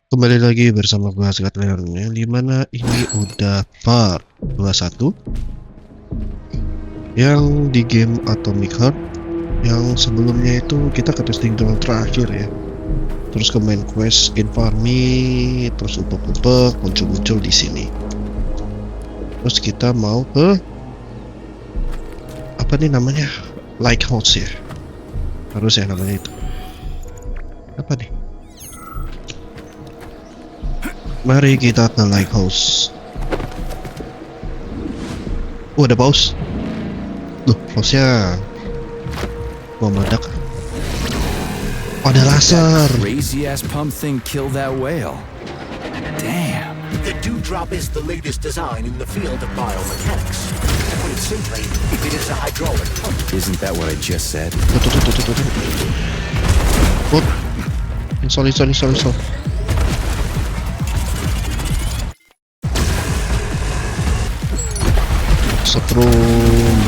Kembali lagi bersama gua Skatleon, yang dimana ini udah part 21 yang di game Atomic Heart. Yang sebelumnya itu kita ke testing ground terakhir ya, terus ke main quest Infarmi, terus upek-upek muncul-muncul di sini. Terus kita mau ke apa nih namanya, lighthouse ya, harus ya namanya itu apa nih. Mari kita ke lighthouse. Ada pause. Loh, pause-nya mau meledak. Oh, ada laser. Crazy ass pump thing killed that whale. Damn. The dewdrop is the latest design in the field of biomechanics. To put it simply, it is a hydraulic pump. Isn't that what I just said? Oh, sorry. Setrum.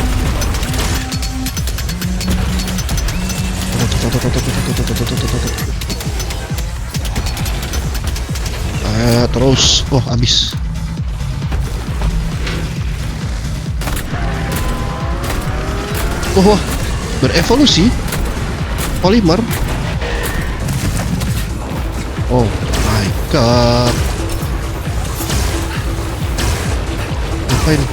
Terus, habis. Wah, berevolusi polimer. Oh my god. Apa ini?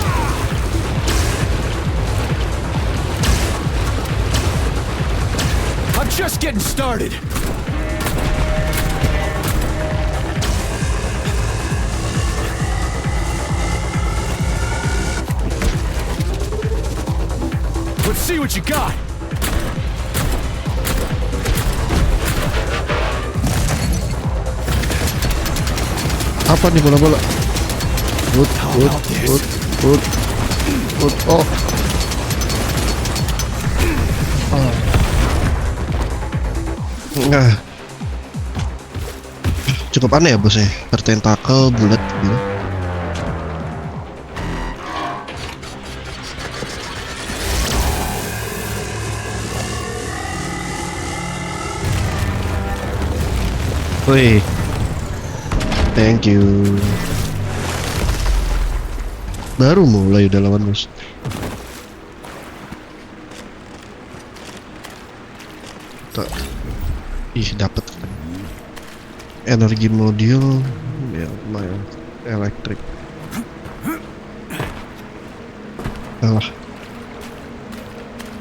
I'm just getting started. Let's see what you got. Apa nih bola-bola? Good. Oh. Nah, cukup aneh ya bos ya, bertentakel bulat gitu. Wih, thank you. Baru mulai udah lawan bos. Dapat energi modul ya, lumayan elektrik.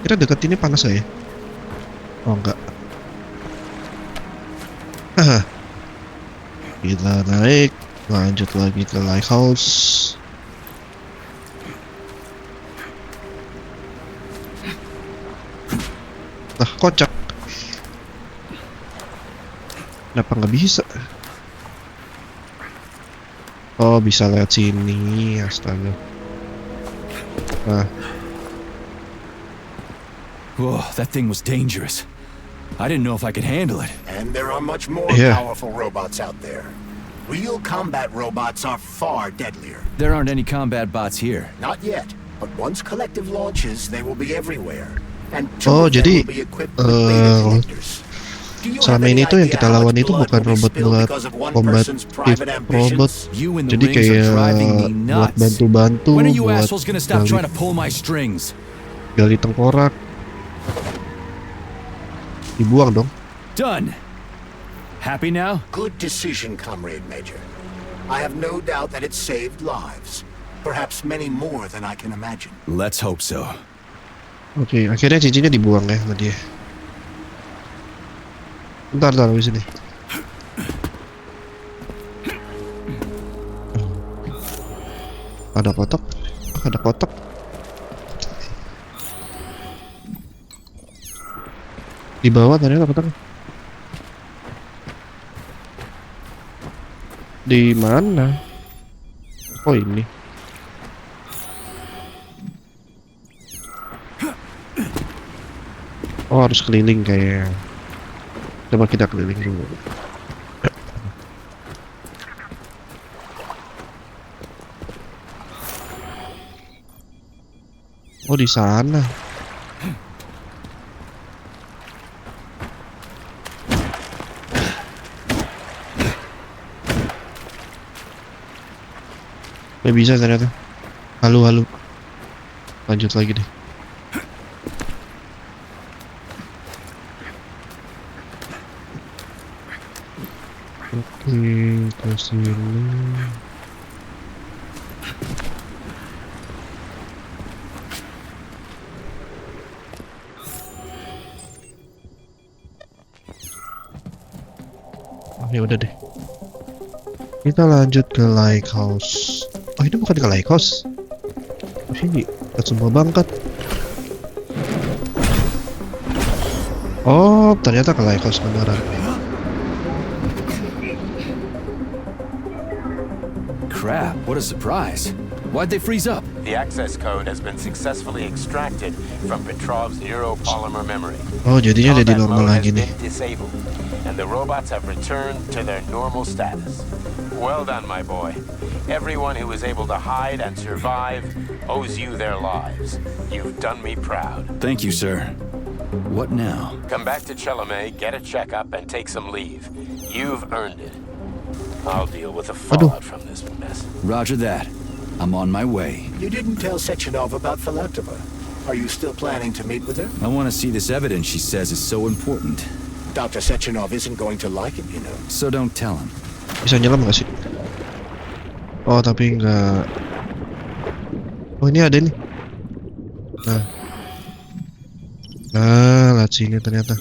Kira dekat ini panas ya? Oh enggak. Kita naik, lanjut lagi ke lighthouse. Kocak. Kenapa nggak bisa? Oh, bisa lewat sini, astaga. Whoa, that thing was dangerous. I didn't know if I could handle it. And there are much more powerful robots out there. Real combat robots are far deadlier. There aren't any combat bots here. Not yet, but once collective launches, they will be everywhere. And jadi will be equipped with beta connectors. selama ini tuh yang kita lawan itu bukan robot buat kombatif robot, jadi kayak buat bantu-bantu, buat gali tengkorak. Dibuang dong. Done. Happy now? Good decision, Comrade Major. I have no doubt that it saved lives. Perhaps many more than I can imagine. Let's hope so. Oke, akhirnya cincinnya dibuang ya sama dia. Bentar di sini. Ada kotak. Di bawah ternyata kotak. Di mana? Oh, ini. Oh, harus keliling kayak. Coba kita keliling dulu. Oh, di sana. Nggak bisa ternyata. Halu. Lanjut lagi deh. Oke, ke sini. Oh, ya udah deh. Kita lanjut ke lighthouse. Oh, ini bukan ke lighthouse. Ini ke semua bangkat. Oh, ternyata ke lighthouse beneran. Crap, what a surprise. Why'd they freeze up? The access code has been successfully extracted from Petrov's neuropolymer memory. Oh, jadinya ada di Combat normal mode lagi has nih. been disabled, and the robots have returned to their normal status. Well done, my boy. Everyone who was able to hide and survive owes you their lives. You've done me proud. Thank you, sir. What now? Come back to Chelome, get a checkup, and take some leave. You've earned it. I'll deal with the fallout from this mess. Roger that. I'm on my way. You didn't tell Sechenov about Filatova. Are you still planning to meet with her? I want to see this evidence she says is so important. Dr. Sechenov isn't going to like it, you know. So don't tell him. Bisa nyelam nggak sih? Oh, tapi nggak. Oh, ini ada nih. Lihat sini ternyata.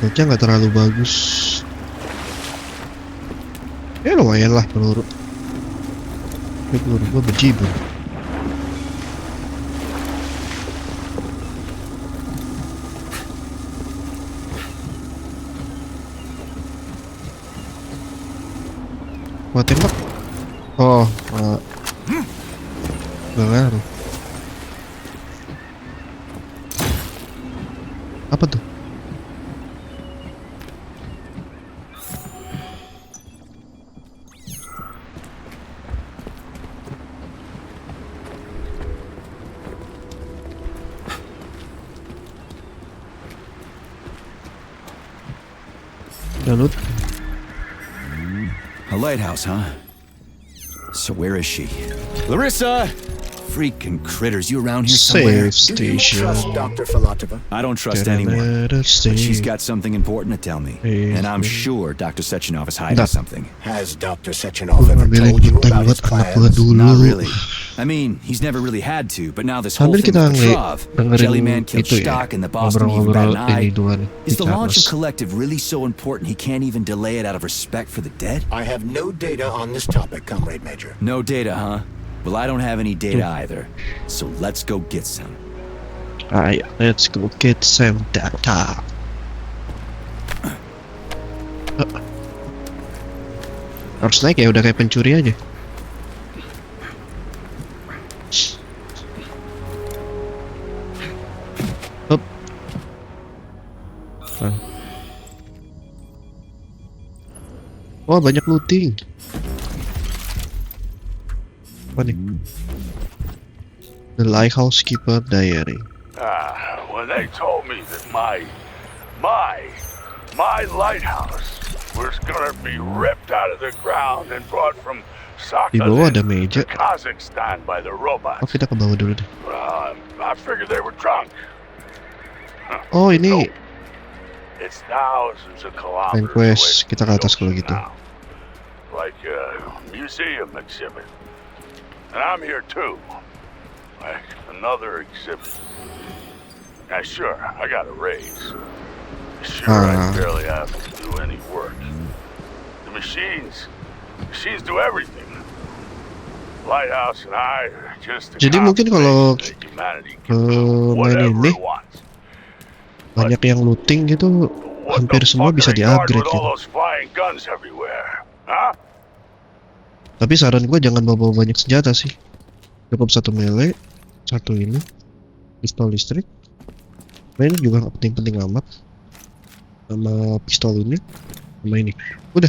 Baca nggak terlalu bagus. Ya lumayan lah peluru. Ini peluru gua berjibun. Gua tembak. Oh, nggak ngaruh. Apa tuh? Lalut. A lighthouse, huh? So where is she? Larissa! Freaking critters, you around here somewhere? Safe Do you station. trust Dr. Filatova? I don't trust anyone. But she's got something important to tell me. Hey, And I'm hey. sure Dr. Sechenov is hiding Nah. something. Has Dr. Sechenov ever Ambil told you ikutan about his buat anak gua plans? dulu. Not really. I mean, he's never really had to, but now this whole Sambil thing kita with Petrov, dengerin Jellyman killed itu ya, Stock and the boss didn't even bat ngobrol-ngobrol an ini eye. duluan. Is the launch of Charles. Collective really so important he can't even delay it out of respect for the dead? I have no data on this topic, Comrade Major. No data, huh? Well, I don't have any data either. So let's go get some. Ayo, let's go get some data. Harus naik ya, udah kayak pencuri aja. Hop. Wah, banyak looting. Apa nih? The Lighthouse Keeper Diary. When they told me that my lighthouse was gonna be ripped out of the ground and brought from Di bawah Sakhalin ada meja. to Kazakhstan by the Oh, robots, kita ke bawah dulu deh. I figured they were drunk. Oh, ini It's thousands of main kilometers quest. away Kita from ke the atas kalau ocean gitu. now. Like a museum exhibit. And I'm here too. Like another exhibit. Now sure, I got a raise. Sure, I barely have to do any work. The machines do everything. Lighthouse and I are just a Jadi mungkin kalau combination that humanity can do main whatever ini it wants. banyak yang looting gitu, What hampir the semua fuck bisa are they guarding di-upgrade with all gitu. those flying guns everywhere? Huh? Tapi saran gue jangan bawa banyak senjata sih. Cukup satu melee, satu ini, pistol listrik. Nah, ini juga nggak penting-penting amat. Sama pistol ini, sama ini. Udah.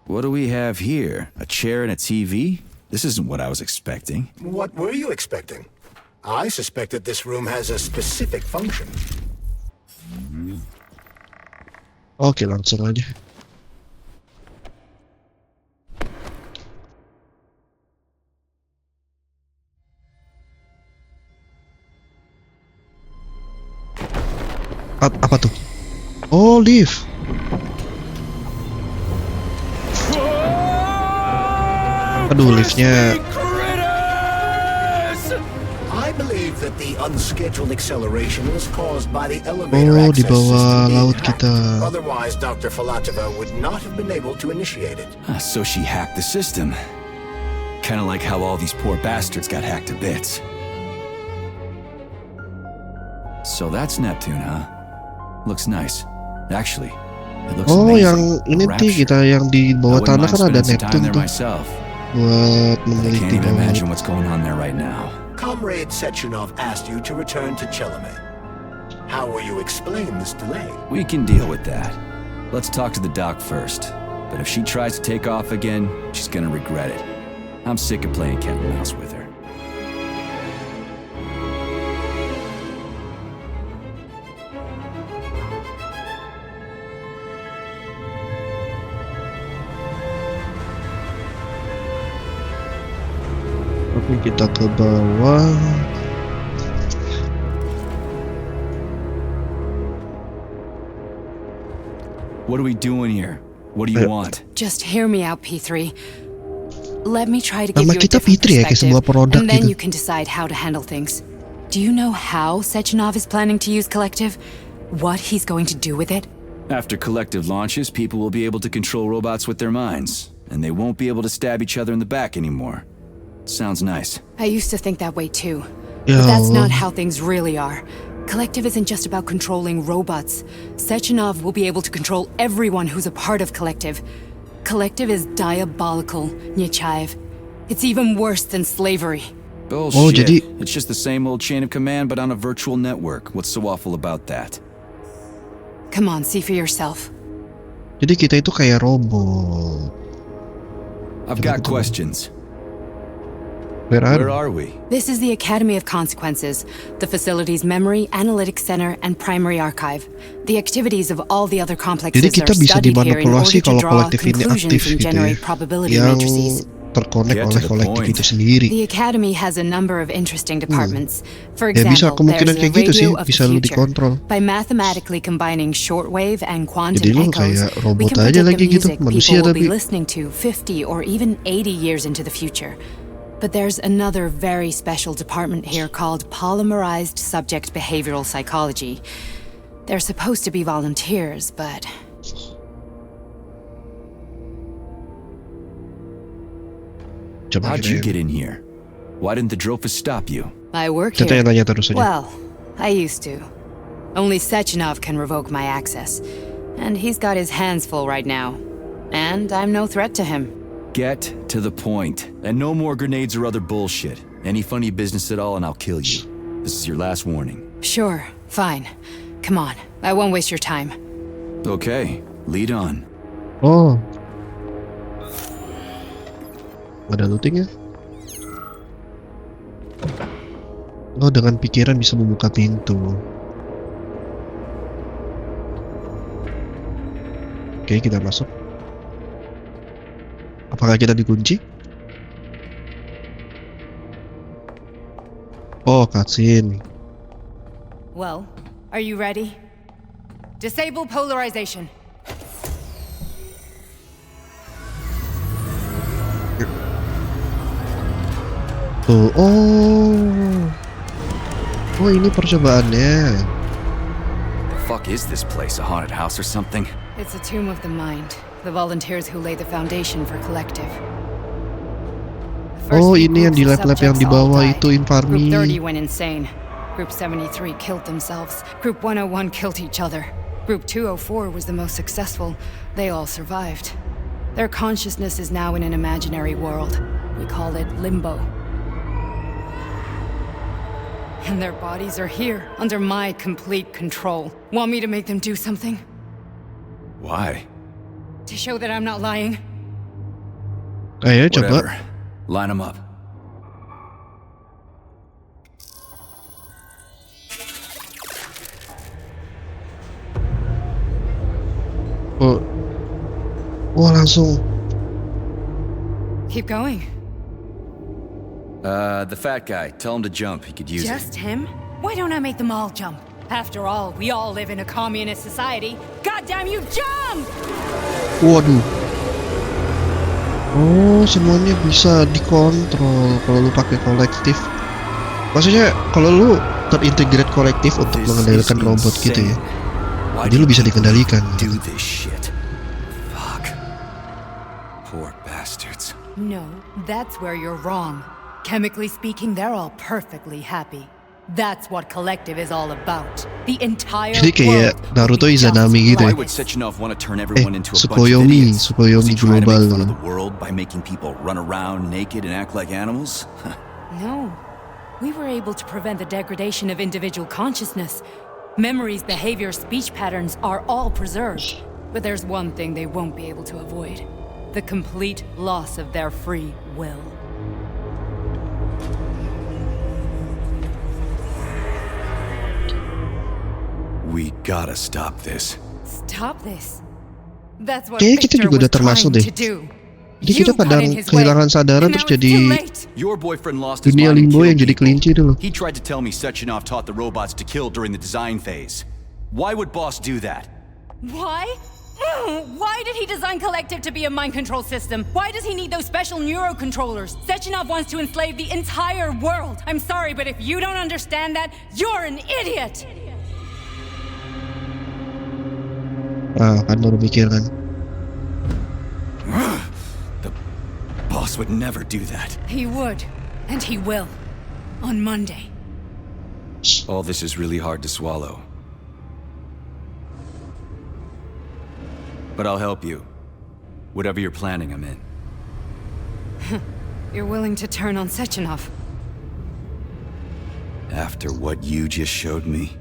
What do we have here? A chair and a TV? This isn't what I was expecting. What were you expecting? I suspect that this room has a specific function. Oke, langsung aja. Apa tuh? Oh, lift. Aduh, liftnya. I believe that the unscheduled acceleration was caused by the elevator Oh, di access bawah system being laut hacked. kita. Otherwise, Dr. Falatova would not have been able to initiate it. So she hacked the system. Kind of like how all these poor bastards got hacked to bits. So that's Neptune, huh? Looks nice. Actually, it looks Oh, amazing. yang ini A nih rapture. kita yang di I bawah wouldn't tanah mind kan ada spending some time Neptune there tuh myself. buat I meneliti can't even bawah imagine laut. what's going on there right now. Comrade Sechenov asked you to return to Chelome. How will you explain this delay? We can deal with that. Let's talk to the doc first. But if she tries to take off again, she's gonna regret it. I'm sick of playing cat and mouse with her. Oke, kita ke bawah. What are we doing here? What do you want? Just hear me out, P3. Let me try to give Nama you a kita different P3 ya, kayak perspective, sebuah produk and then gitu. you can decide how to handle things. Do you know how Sechenov is planning to use Collective? What he's going to do with it? After Collective launches, people will be able to control robots with their minds, and they won't be able to stab each other in the back anymore. Sounds nice. I used to think that way too. Ya But that's Allah. not how things really are. Collective isn't just about controlling robots. Sechenov will be able to control everyone who's a part of Collective. Collective is diabolical, Nechayev. It's even worse than slavery. Bullshit. Oh, jadi- It's just the same old chain of command, but on a virtual network. What's so awful about that? Come on, see for yourself. Jadi kita itu kayak robot. I've got questions. Where Where are are we? This is the Academy of Consequences, the facility's memory, analytics center, and primary archive. The activities of all the other complexes Jadi kita are bisa studied here in order dimanipulasi to kalau draw kolektif ini conclusions aktif and gitu ya, generate probability yang matrices. terkonek Get to oleh the kolektif point. itu sendiri. The Academy has a number of interesting departments. For Ya bisa example, kemungkinan there's a kayak gitu sih, radio of bisa the lu future. dikontrol. By mathematically combining shortwave and quantum Jadi lu echoes, kayak we robot can aja predict lagi the gitu, music manusia people will be tapi. listening to 50 or even 80 years into the future. But there's another very special department here called Polymerized Subject Behavioral Psychology. They're supposed to be volunteers, but... Coba How'd kita you yang- get in here? Why didn't the Drofus stop you? I work Kita here. yang tanya terus aja. Well, I used to. Only Sechenov can revoke my access. And he's got his hands full right now. And I'm no threat to him. Get to the point. And no more grenades or other bullshit. Any funny business at all and I'll kill you. This is your last warning. Sure, fine. Come on, I won't waste your time. Okay, lead on. Oh. Ada looting ya? Oh, dengan pikiran bisa membuka pintu. Oke, kita masuk. Apakah kita dikunci? Oh, cutscene. Well, are you ready? Disable polarization. Tuh, oh. Oh, ini percobaannya. The fuck is this place? A haunted house or something? It's a tomb of the mind. The volunteers who laid the foundation for Collective. The first Oh, few ini yang groups di of lab-lab yang di subjects all bawah died. itu Infarmi. Group 30 went insane. Group 73 killed themselves. Group 101 killed each other. Group 204 was the most successful. They all survived. Their consciousness is now in an imaginary world. We call it limbo. And their bodies are here, under my complete control. Want me to make them do something? Why? To show that I'm not lying? Ayo coba. Whatever. Line them up. langsung. Keep going. The fat guy. Tell him to jump. He could use it. Just him? Why don't I make them all jump? After all, we all live in a communist society. God damn you, jump! Waduh. Oh, semuanya bisa dikontrol kalau lu pakai kolektif. Maksudnya kalau lu terintegrate kolektif untuk mengendalikan robot gitu ya. Jadi lu bisa dikendalikan. Do this shit. Fuck. Poor bastards. No, that's where you're wrong. Chemically speaking, they're all perfectly happy. That's what collective is all about. The entire Jadi kayak world Naruto will be Izanami gitu Why ya. would Sechenov want to turn everyone into a bunch of Tsukuyomi, idiots? Tsukuyomi Is he trying to make global. fun of the world by making people run around naked and act like animals? No. We were able to prevent the degradation of individual consciousness. Memories, behavior, speech patterns are all preserved. But there's one thing they won't be able to avoid. The complete loss of their free will. We gotta stop this. Stop this. That's what Kayaknya kita Victor juga udah was termasuk trying deh. to do. Jadi kita You got kadang in his kehilangan way. sadaran And terus now it's jadi too late. Your boyfriend lost his dunia mind and limbo killed yang jadi people. kelinci dulu. He tried to tell me Sechenov taught the robots to kill during the design phase. Why would Boss do that? Why? Why did he design Collective to be a mind control system? Why does he need those special neurocontrollers? Sechenov wants to enslave the entire world. I'm sorry, but if you don't understand that, you're an idiot! Kan baru mikir kan. The boss would never do that. He would, and he will. On Monday. All this is really hard to swallow. But I'll help you. Whatever you're planning, I'm in. You're willing to turn on Sechenov. After what you just showed me?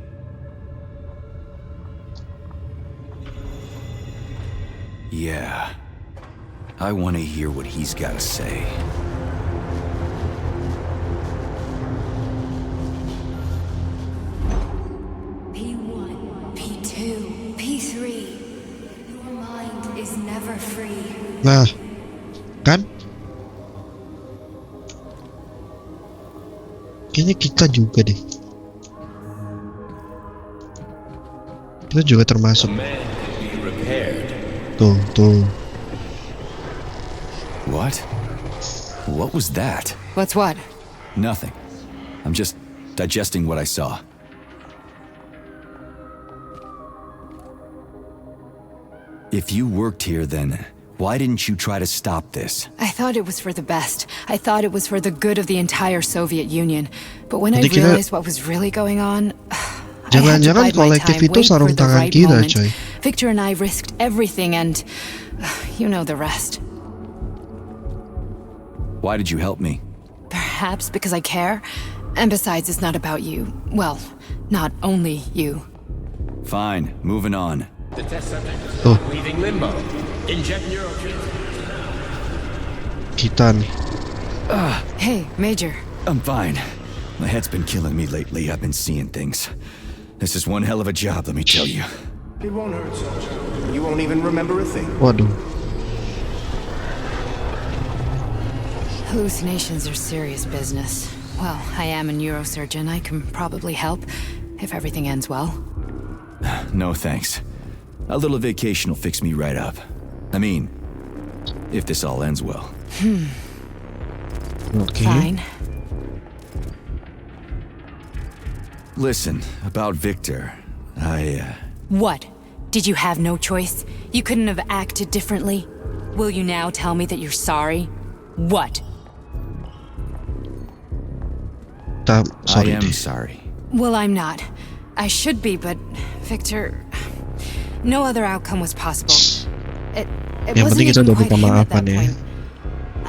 Yeah. I want to hear what he's got to say. P1, P2, P3. Your mind is never free. Nah, kan? Kayaknya kita juga deh. Kita juga termasuk. Tuh. What? What was that? What's what? Nothing. I'm just digesting what I saw. If you worked here, then why didn't you try to stop this? I thought it was for the best. I thought it was for the good of the entire Soviet Union. But when I Jadi kita- realized what was really going on, I had to Jangan-jangan bide my kolektif time, itu wait for sarung the tangan right kita, moment. coy. Victor and I risked everything and you know the rest. Why did you help me? Perhaps because I care. And besides, it's not about you. Well, not only you. Fine, moving on. The test subject Oh. leaving limbo. Inject neurotransmitter. Kita nih. Hey, Major. I'm fine. My head's been killing me lately. I've been seeing things. This is one hell of a job, let me tell you. It won't hurt, Soldier. You won't even remember a thing. Waduh. Hallucinations are serious business. Well, I am a neurosurgeon. I can probably help, if everything ends well. No thanks. A little vacation will fix me right up. I mean, if this all ends well. Oke. Fine. Listen, about Victor, What? Did you have no choice? You couldn't have acted differently? Will you now tell me that you're sorry? What? I Sorry am deh. sorry. Well, I'm not. I should be, but Victor, no other outcome was possible. It Yang wasn't penting kita even udah quite minta him at maafan that ya. point.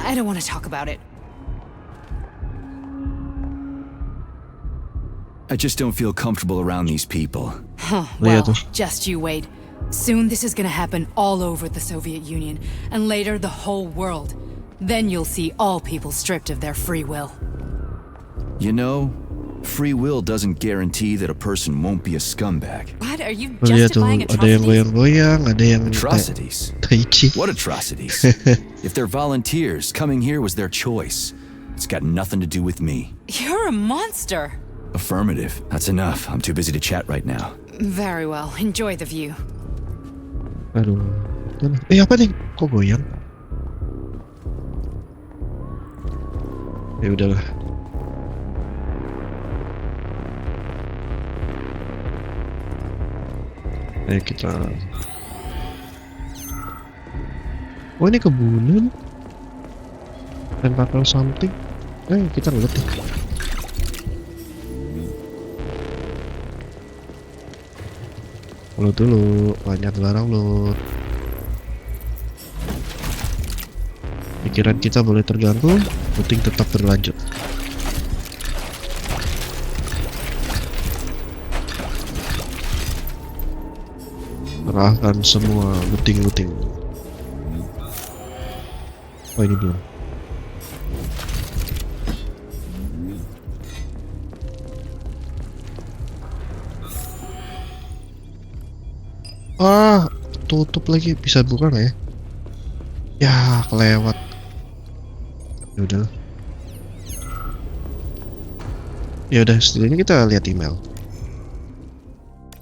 I don't want to talk about it. I just don't feel comfortable around these people. Huh, Lihat well, tuh. just you wait. Soon this is gonna happen all over the Soviet Union, and later the whole world. Then you'll see all people stripped of their free will. You know, Free will doesn't guarantee that a person won't be a scumbag. What? Are you Lihat tuh, justifying ada yang atrocities? goyang-goyang, ada yang Atrocities? tai chi. What atrocities? If they're volunteers, coming here was their choice. It's got nothing to do with me. You're a monster. Affirmative. That's enough. I'm too busy to chat right now. Very well. Enjoy the view. Aduh. Apa nih? Kok goyang? Ya udahlah. Ayo kita. Oh ini kebunan. Tentacle something. Kita ngeliat deh. Load dulu, banyak barang load. Pikiran kita boleh terganggu, penting tetap berlanjut. Kerahkan semua looting. Oh ini belum. Tutup lagi, bisa buka nggak ya? Ya kelewat. Yaudah. Yaudah, setidaknya kita lihat email.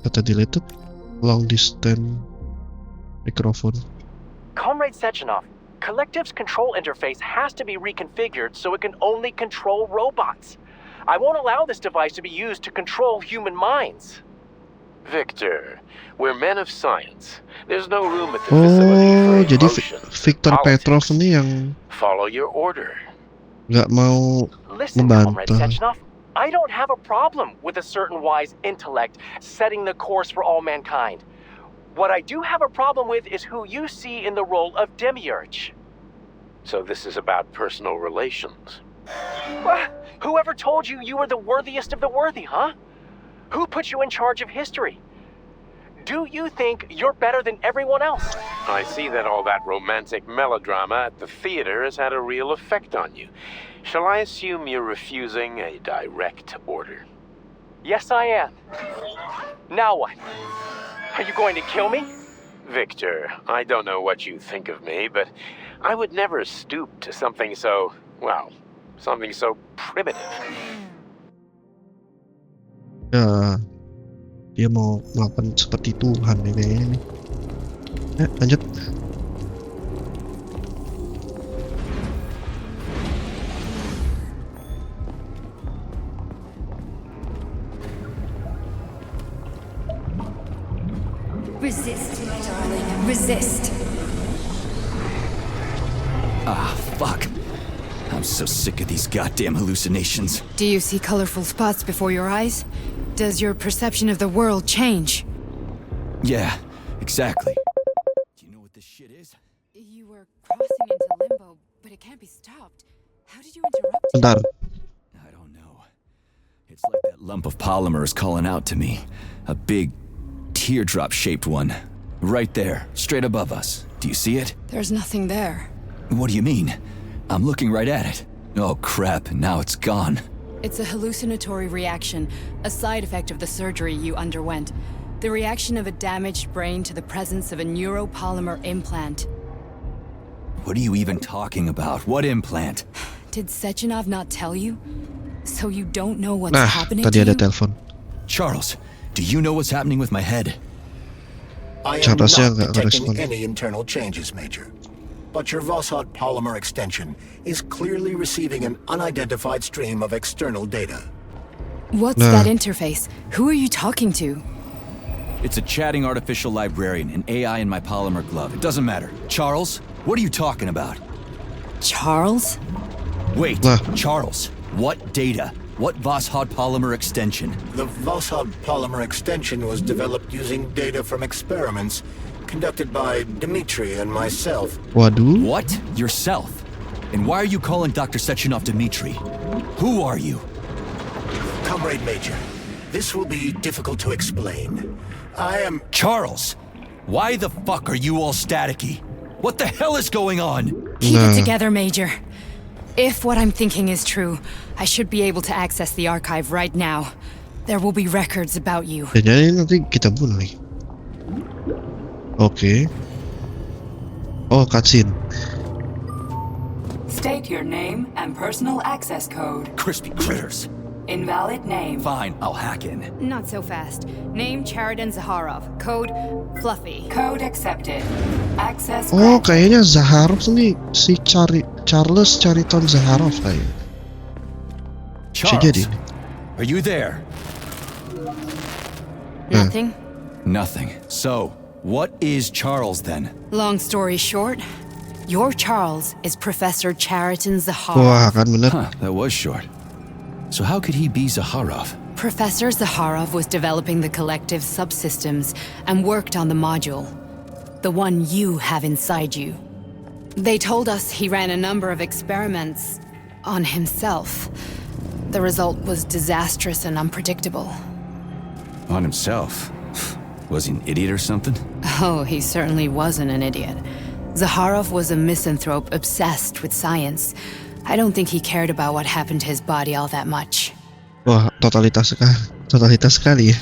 Kata deleted. Long distance microphone. Comrade Sechenov, Collective's control interface has to be reconfigured so it can only control robots. I won't allow this device to be used to control human minds. Victor, we're men of science. There's no room at the facility for Jadi emotion, Victor Petrov politics. nih yang Follow your order. nggak mau Listen, Comrade membantah. Sechenov, I don't have a problem with a certain wise intellect setting the course for all mankind. What I do have a problem with is who you see in the role of Demiurge. So this is about personal relations. Whoever told you you were the worthiest of the worthy, huh? Who put you in charge of history? Do you think you're better than everyone else? I see that all that romantic melodrama at the theater has had a real effect on you. Shall I assume you're refusing a direct order? Yes, I am. Now what? Are you going to kill me? Victor, I don't know what you think of me, but I would never stoop to something so, well, something so primitive. Ya, dia mau melakukan seperti Tuhan nih kayaknya nih. Lanjut. Resist, my darling. Resist. Ah, fuck. I'm so sick of these goddamn hallucinations. Do you see colorful spots before your eyes? Does your perception of the world change? Yeah, exactly. Do you know what this shit is? You were crossing into limbo, but it can't be stopped. How did you interrupt? Bentar. I don't know. It's like that lump of polymer is calling out to me. A big, teardrop-shaped one. Right there, straight above us. Do you see it? There's nothing there. What do you mean? I'm looking right at it. Oh crap, now it's gone. It's a hallucinatory reaction, a side effect of the surgery you underwent. The reaction of a damaged brain to the presence of a neuropolymer implant. What are you even talking about? What implant? Did Sechenov not tell you? So you don't know what's Nah, happening tadi to ada you? telepon. Charles, do you know what's happening with my head? I am Charles-nya not nggak detecting ngerespon. any internal changes, Major. But your Vossot polymer extension is clearly receiving an unidentified stream of external data. What's Nah. that interface? Who are you talking to? It's a chatting artificial librarian, an AI in my polymer glove. It doesn't matter. Charles, what are you talking about? Charles? Wait, Nah. Charles, what data? What Voskhod polymer extension? The Vossot polymer extension was developed using data from experiments conducted by Dmitri and myself. Waduh. What? Yourself? And why are you calling Dr. Sechenov Dmitri? Who are you? Comrade Major, this will be difficult to explain. I am... Charles, why the fuck are you all staticky? What the hell is going on? Keep Nah. it together, Major. If what I'm thinking is true, I should be able to access the archive right now. There will be records about you. Jadi nanti kita bunuh nih. Oke. Oh, cutscene. State your name and personal access code. Crispy critters. Invalid name. Fine, I'll hack in. Not so fast. Name Chariton Zaharov. Code Fluffy. Code accepted. Access Oh, granted. kayaknya Zaharov nih si Charles Chariton Zaharov kayaknya. Bisa jadi. Charles, are you there? Nothing? Nothing. So, what is Charles then? Long story short, your Charles is Professor Chariton Zaharov. Wah, kan bener. Huh, that was short. So how could he be Zaharov? Professor Zaharov was developing the collective subsystems and worked on the module. The one you have inside you. They told us he ran a number of experiments on himself. The result was disastrous and unpredictable. On himself? Was he an idiot or something? Oh, he certainly wasn't an idiot. Zaharov was a misanthrope obsessed with science. I don't think he cared about what happened to his body all that much. Wah, totalitas sekali ya.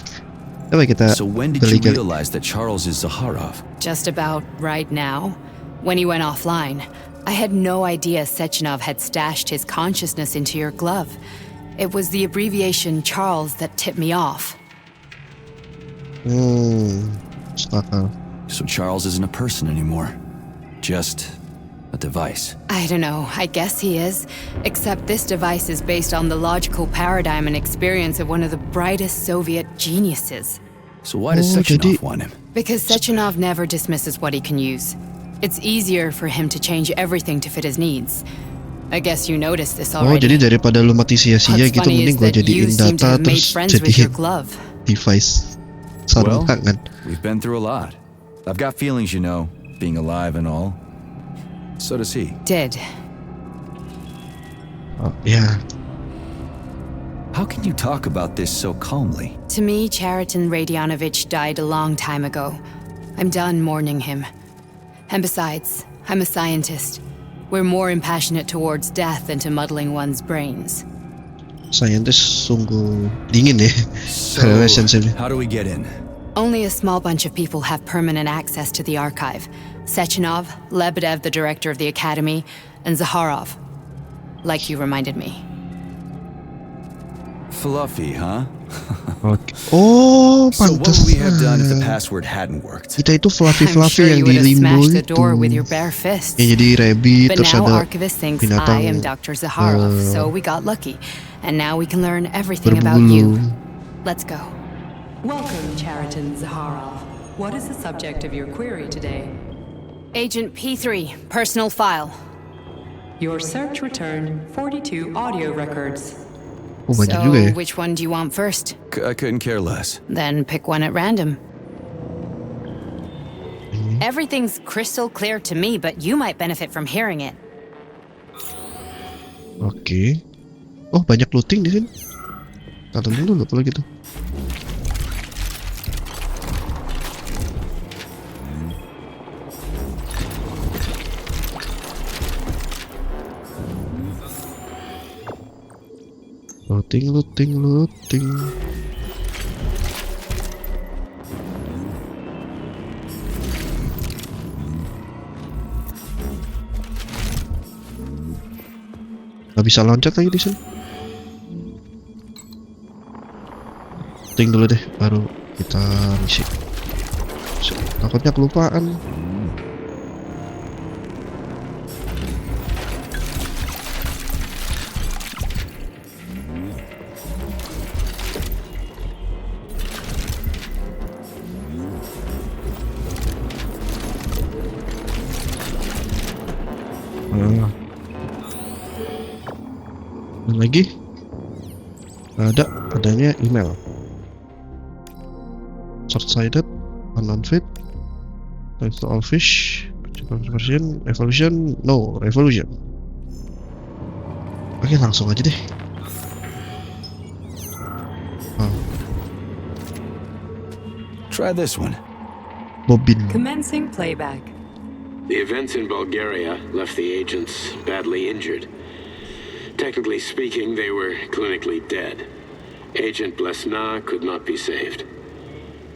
Coba kita So when did you gali-gali. realize that Charles is Zaharov? Just about right now. When he went offline, I had no idea Sechenov had stashed his consciousness into your glove. It was the abbreviation Charles that tipped me off. Setakal. So Charles isn't a person anymore. Just a device. I don't know, I guess he is. Except this device is based on the logical paradigm and experience of one of the brightest Soviet geniuses. So why does Oh, Sechenov jadi- want him? Because Sechenov never dismisses what he can use. It's easier for him to change everything to fit his needs. I guess you noticed this Oh, already. jadi daripada lu mati sia-sia What's gitu, funny mending is gua that jadiin you seem to data have made terus friends with your jadiin glove. device. Sarung Well, tangan. we've been through a lot. I've got feelings, you know, being alive and all. So does he. Did. Oh, ya. How can you talk about this so calmly? To me, Chariton Radionovich died a long time ago. I'm done mourning him. And besides, I'm a scientist. We're more impassionate towards death than to muddling one's brains. Scientist sungguh dingin ya. So, Kalau sensitif. how do we get in? Only a small bunch of people have permanent access to the archive. Sechenov, Lebedev, the director of the academy, and Zaharov. Like you reminded me. Fluffy, huh? Oke. Oh, So what would we have done if the pantesan. password hadn't worked? Kita itu I'm fluffy-fluffy sure yang you would di have limbo smashed the itu. door with your bare fists. Yang jadi rabbit, But terus now ada Archivist thinks binatang I am Dr. Zaharov, so we got lucky. And now we can learn everything about berbulu. you. Let's go. Welcome, Chariton Zaharov. What is the subject of your query today? Agent P3, personal file. Your search returned 42 audio records. Oh, banyak So, juga ya. which one do you want first? I couldn't care less. Then pick one at random. Everything's crystal clear to me, but you might benefit from hearing it. Oke. Oh, banyak looting di sini. Tonton dulu kalau gitu. Looting. Gak bisa loncat lagi di sini. Looting dulu deh, baru kita misi. Takutnya kelupaan. Dan lagi adanya email. Short-sighted, unknown fit, thanks to all fish, evolution, no, revolution. Oke, langsung aja deh. Try this one. Bobin. Commencing playback. The events in Bulgaria left the agents badly injured. Technically speaking, they were clinically dead. Agent Blesna could not be saved.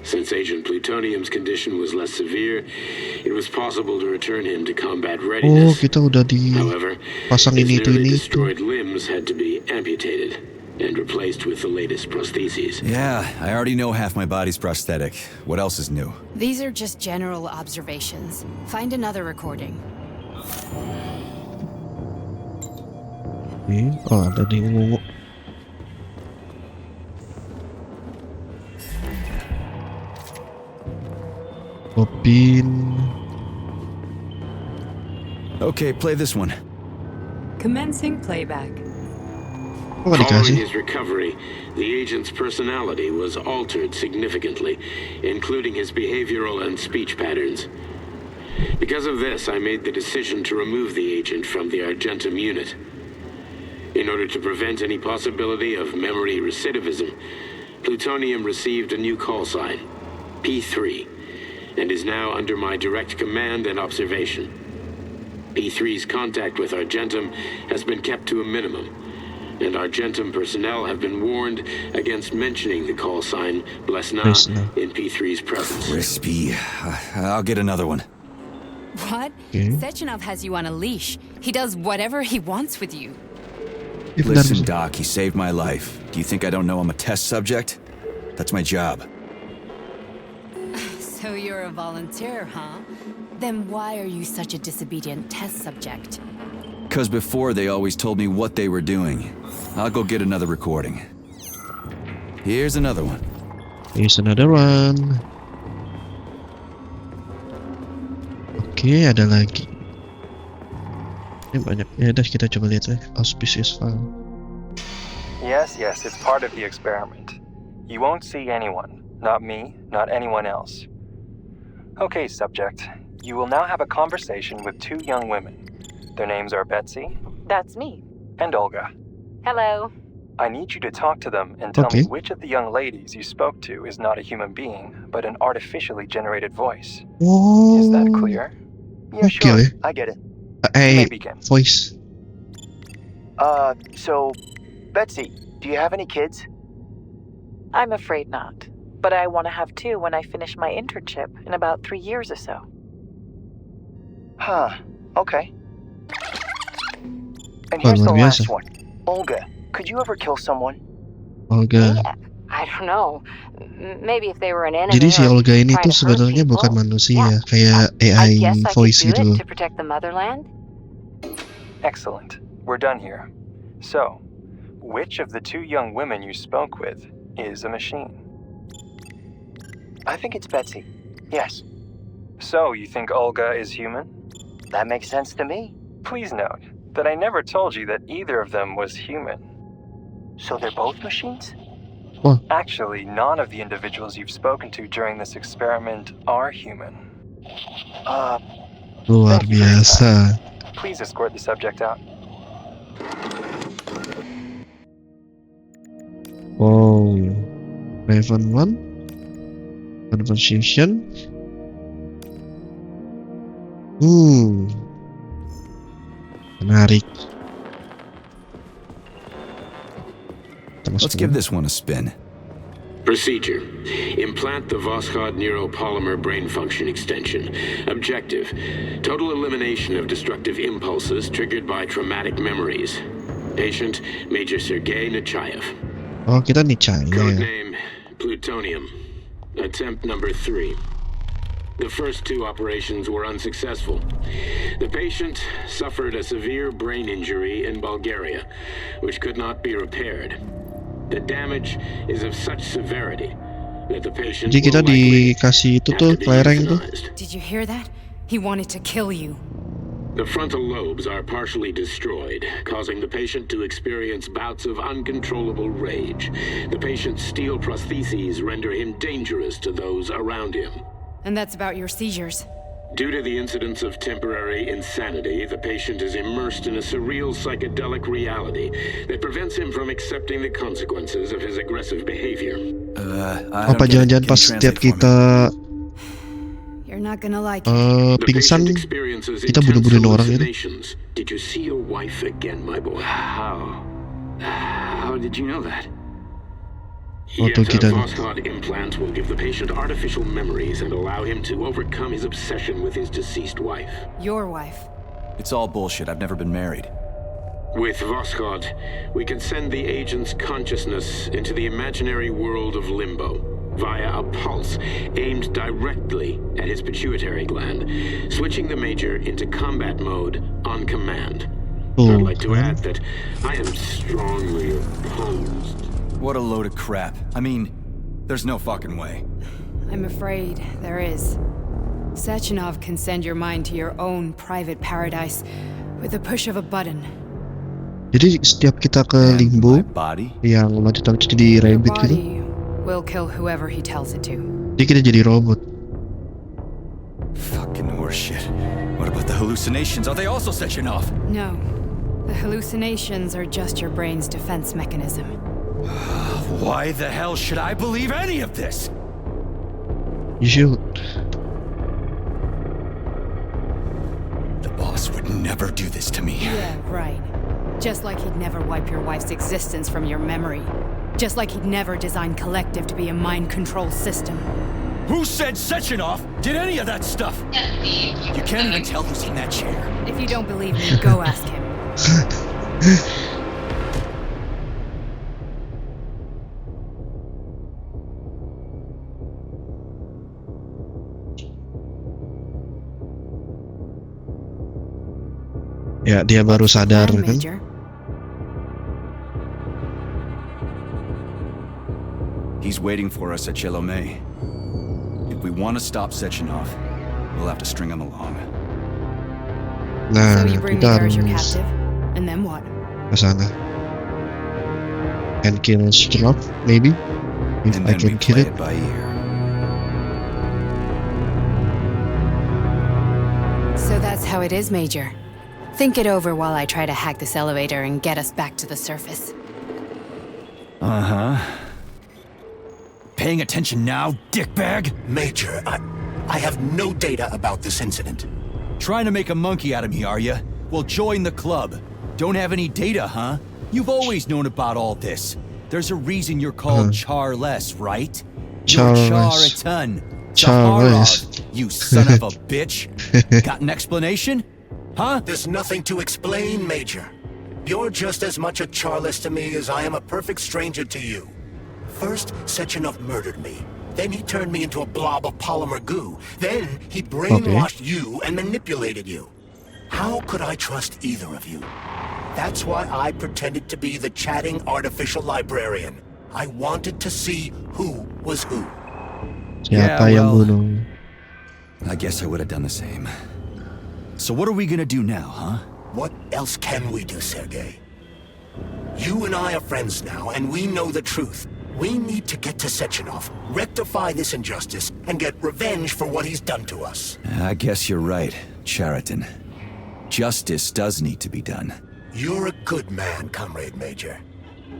Since Agent Plutonium's condition was less severe, it was possible to return him to combat Oh, readiness. kita udah However, dipasang his ini nearly itu. destroyed limbs had to be amputated and replaced with the latest prostheses. Yeah, I already know half my body's prosthetic. What else is new? These are just general observations. Find another recording. Oh, ada di ungu. Bobin. Okay, play this one. Commencing playback. Oh, nggak Following dikasih. his recovery, the agent's personality was altered significantly, including his behavioral and speech patterns. Because of this, I made the decision to remove the agent from the Argentum unit. In order to prevent any possibility of memory recidivism, Plutonium received a new call sign, P3, and is now under my direct command and observation. P3's contact with Argentum has been kept to a minimum, and Argentum personnel have been warned against mentioning the call sign Blesna in P3's presence. Crispy. I'll get another one. What? Sechenov has you on a leash. He does whatever he wants with you. Listen, Doc, he saved my life. Do you think I don't know I'm a test subject? That's my job. So you're a volunteer, huh? Then why are you such a disobedient test subject? Because before they always told me what they were doing. I'll go get another recording. Here's another one. Here's another one. Oke, ada lagi. Ini banyak. Ya udah, kita coba lihat ya. Auspicious file. Yes, it's part of the experiment. You won't see anyone. Not me, not anyone else. Okay, subject. You will now have a conversation with two young women. Their names are Betsy. That's me. And Olga. Hello. I need you to talk to them and tell me which of the young ladies you spoke to is not a human being, but an artificially generated voice. Oh. Is that clear? Yeah, sure. I get it. Hey, begin. voice. So, Betsy, do you have any kids? I'm afraid not. But I want to have two when I finish my internship in about 3 years or so. Huh. Okay. And here's the last one. Olga, could you ever kill someone? Olga. Yeah, I don't know. Maybe if they were an enemy. Jadi si or Olga ini trying tuh to hurt sebenarnya people. bukan manusia, Yeah. kayak I AI guess I voice could gitu do loh. it to protect the motherland. Excellent. We're done here. So, which of the two young women you spoke with is a machine? I think it's Betsy. Yes. So, you think Olga is human? That makes sense to me. Please note that I never told you that either of them was human. So they're both machines? Well. Actually, none of the individuals you've spoken to during this experiment are human. Luar biasa. Please escort the subject out. Wow. Raven 1. Conversation. Menarik. Let's give this one a spin. Procedure. Implant the Voskhod neuropolymer brain function extension. Objective. Total elimination of destructive impulses triggered by traumatic memories. Patient, Major Sergei Nechayev. Oh, kita Nechayev. Codename, Plutonium. Attempt number 3. The first two operations were unsuccessful. The patient suffered a severe brain injury in Bulgaria, which could not be repaired. The damage is of such severity that the patient Jadi kita will likely dikasih itu have tuh to be kelereng tuh. euthanized. Did you hear that? He wanted to kill you. The frontal lobes are partially destroyed, causing the patient to experience bouts of uncontrollable rage. The patient's steel prostheses render him dangerous to those around him. And that's about your seizures. Due to the incidence of temporary insanity, the patient is immersed in a surreal psychedelic reality that prevents him from accepting the consequences of his aggressive behavior. Apa jangan-jangan pas setiap kita You're not gonna like it. pingsan, kita bunuh-bunuhin orang gitu. Did you see your wife again, my boy? How? How did you know that? Auto Yes, a kita. Voskhod implant will give the patient artificial memories and allow him to overcome his obsession with his deceased wife. Your wife. It's all bullshit. I've never been married. With Voskhod, we can send the agent's consciousness into the imaginary world of limbo via a pulse aimed directly at his pituitary gland, switching the Major into combat mode on command. I'd like to add that I am strongly opposed. What a load of crap. I mean, there's no fucking way. I'm afraid there is. Sechenov can send your mind to your own private paradise with the push of a button. Jadi setiap kita ke And limbo my body? yang lanjut-lanjut jadi Your rabbit gitu, body will kill whoever he tells it to. jadi kita jadi robot. Fucking horseshit. What about the hallucinations? Are they also Sechenov? No. The hallucinations are just your brain's defense mechanism. Why the hell should I believe any of this? You should. The boss would never do this to me. Yeah, right. Just like he'd never wipe your wife's existence from your memory. Just like he'd never design Collective to be a mind control system. Who said Sechenov did any of that stuff? You can't even tell who's in that chair. If you don't believe me, go ask him. Ya, dia baru sadar Plan, kan. Major. He's waiting for us at Chelomey. If we want to stop Sechenov, we'll have to string him along. Nah, So you bring me kita there as your harus captive, and then what? ke sana. And kill Strop, maybe? If And I then we can kill play it. it by ear. So that's how it is, Major. Think it over while I try to hack this elevator and get us back to the surface. Uh-huh. Paying attention now, dickbag? Major, I have no data about this incident. Trying to make a monkey out of me, are you? Well, join the club. Don't have any data, huh? You've always known about all this. There's a reason you're called Charless, right? You're Charless. Char-a-ton. Charless. Zaharov, you son of a bitch. Got an explanation? Huh? There's nothing to explain, Major. You're just as much a Charless to me as I am a perfect stranger to you. First, Sechenov murdered me. Then he turned me into a blob of polymer goo. Then he brainwashed you and manipulated you. How could I trust either of you? That's why I pretended to be the chatting artificial librarian. I wanted to see who was who. Siapa yang bunuh? I guess I would have done the same. So what are we gonna do now, huh? What else can we do, Sergei? You and I are friends now, and we know the truth. We need to get to Sechenov, rectify this injustice, and get revenge for what he's done to us. I guess you're right, Chariton. Justice does need to be done. You're a good man, Comrade Major.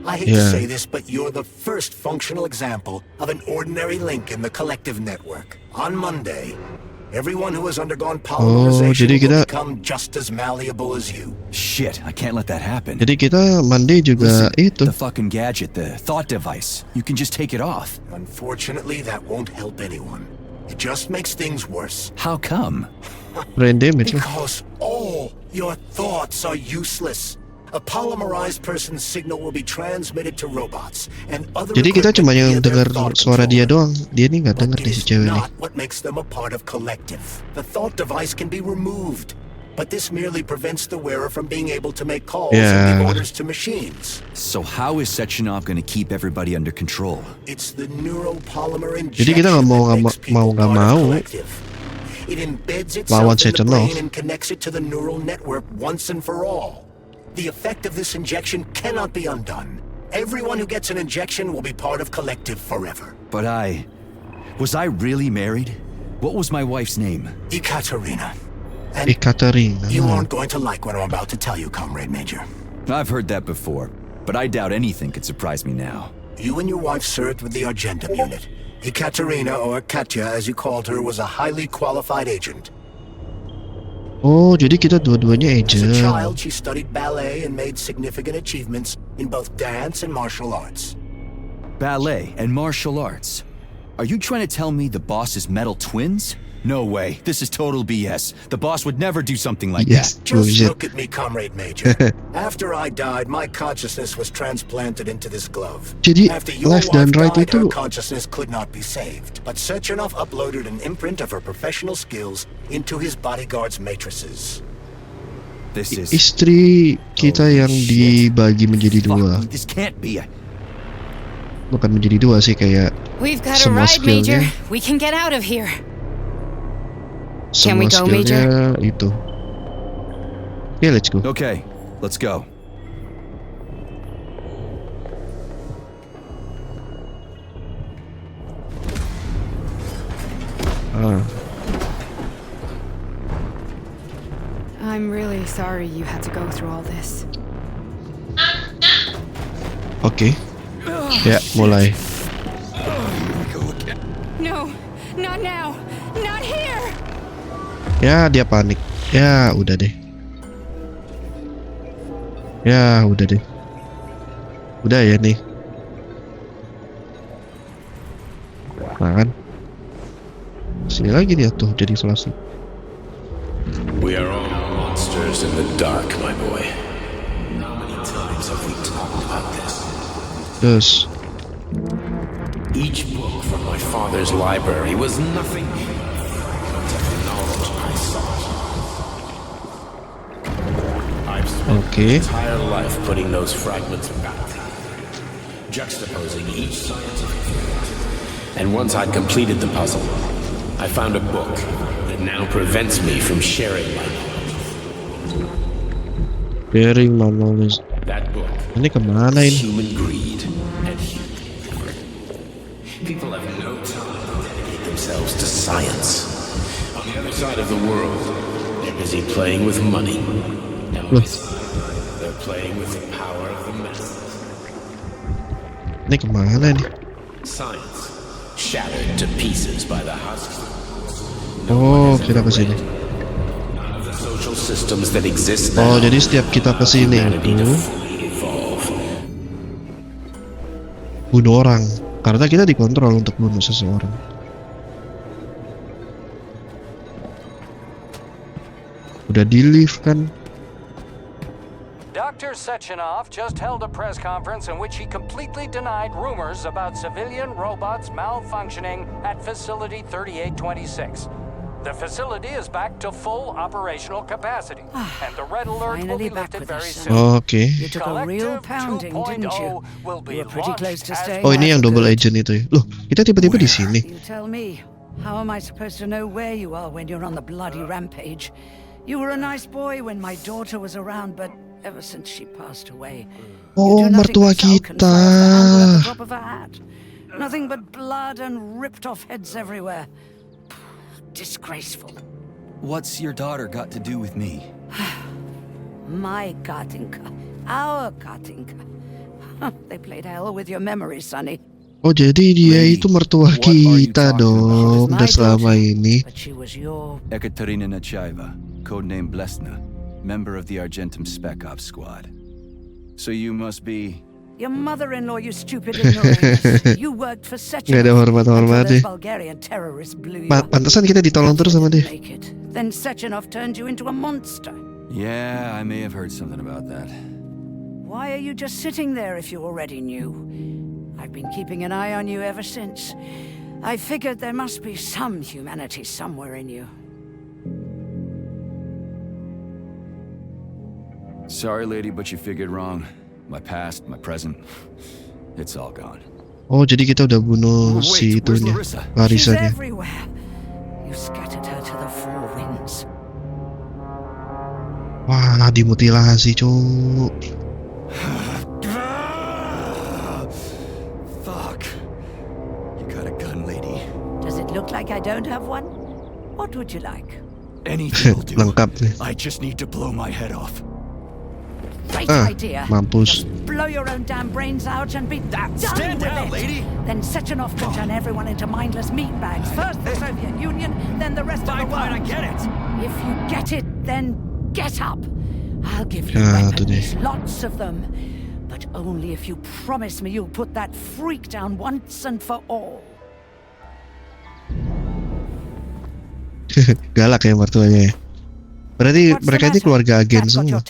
I hate to say this, but you're the first functional example of an ordinary link in the Collective network. On Monday, everyone who has undergone polymerization will become just as malleable as you. Shit, I can't let that happen. Jadi kita Monday juga itu. The fucking gadget, the thought device. You can just take it off. Unfortunately, that won't help anyone. It just makes things worse. How come? Brain damage. Because all your thoughts are useless. A polymerized person's signal will be transmitted to robots and other Jadi kita cuma yang equipment via their dengar thought suara controller. dia doang. Dia nih nggak denger It nih si is cewek nih. not what makes them a part of Collective. The thought device can be removed, but this merely prevents the wearer from being able to make calls and give orders to machines. So how is Sechenov gonna keep everybody under control? It's the neuropolymer Jadi injection kita nggak mau that makes people nggak part of mau Collective. It embeds lawan itself in the Sechenov. brain and connects it to the neural network once and for all. The effect of this injection cannot be undone. Everyone who gets an injection will be part of Collective forever. But was I really married? What was my wife's name? Ekaterina. And Ekaterina. you aren't going to like what I'm about to tell you, Comrade Major. I've heard that before, but I doubt anything could surprise me now. You and your wife served with the Argentum unit. Ekaterina, or Katya as you called her, was a highly qualified agent. Oh, jadi kita dua-duanya As a agent. child, she studied ballet and made significant achievements in both dance and martial arts. Ballet and martial arts. Are you trying to tell me the boss is metal twins? No way. This is total BS. The boss would never do something like Yes, that. Just bullshit. look at me, Comrade Major. After I died, my consciousness was transplanted into this glove. Jadi After your left wife dan right died, itu her consciousness could not be saved. But Sechenov uploaded an imprint of her professional skills into his bodyguard's matrices. This is istri kita yang dibagi menjadi dua. Fuck me, this can't be a... Bukan menjadi dua sih, kayak We've got a semua ride, Major. skillnya. We can get out of here. Can we Semua go, Major? skillnya itu. Okay, let's go. Okay, let's go. I'm really sorry you had to go through all this. Oke. Ya, mulai. No, not now. Not here. Ya, dia panik. Ya, udah deh. Ya, udah deh. Udah ya nih. Nah kan. Sini lagi dia tuh jadi flashing. We are all monsters in the dark, my boy. How many times have we talked about this? Terus. Each book from my father's library was nothing but the knowledge I sought. I've spent my entire life putting those fragments back together, juxtaposing each scientific fact. And once I'd completed the puzzle, I found a book that now prevents me from sharing my knowledge. Sharing my knowledge. That book. Ini kemana ini? Human greed and human effort. People have no time to dedicate themselves to science. On the other side of the world, they're busy playing with money. And on this side, they're playing with the power of the masses. Ini kemana nih? Science, shattered to pieces by the husks. Oh, kita ke sini. None of the social systems that exist Oh, now jadi setiap kita ke sini itu bunuh orang. Karena kita dikontrol untuk bunuh seseorang. Udah di lift kan? Dr. Sechenov just held a press conference in which he completely denied rumors about civilian robots malfunctioning at Facility 3826. The facility is back to full operational capacity, and the red alert will be lifted very soon. Oke. You took a real pounding, didn't you? You were pretty close to staying. Oh, ini yang double agent itu ya. Loh, kita tiba-tiba di sini. You tell me, how am I supposed to know where you are when you're on the bloody rampage? You were a nice boy when my daughter was around, but ever since she passed away, Oh, mertua kita. at the drop of a hat. Nothing but blood and ripped off heads everywhere. Disgraceful. What's your daughter got to do with me? My Katinka. Our Katinka. They played hell with your memory, Sonny. Oh, jadi dia itu mertua kita dong, udah selama ini. Ekaterina Nechaeva, codename Blesna, member of the Argentum Spec Ops Squad. So you must be... Your mother-in-law, you stupid ignoramus. You worked for Sechenov. Nggak ada hormat-hormat deh. Bulgarian terrorists blew you up. Pantesan kita ditolong terus sama dia. Then Sechenov turned you into a monster. Yeah, I may have heard something about that. Why are you just sitting there if you already knew? I've been keeping an eye on you ever since. I figured there must be some humanity somewhere in you. Sorry, lady, but you figured wrong. My past, my present, it's all gone. Oh, jadi kita udah bunuh si itunya, Larisanya. You scattered her to the four winds. Wah, dimutilasi, cuk. Fuck. You got a gun, lady. Does it look like I don't have one? What would you like? Anything will do. Lengkap nih. I just need to blow my head off. Great idea. Mampus. Blow your own damn brains out and be done Stand with down, it. lady. then Sechenov can turn everyone into mindless meatbags. First the Soviet Union, then the rest of the world. I get it. If you get it, then get up. I'll give you Ah, weapons, lots of them. But only if you promise me you'll put that freak down once and for all. Galak ya mertuanya. Berarti mereka ini keluarga agen semua.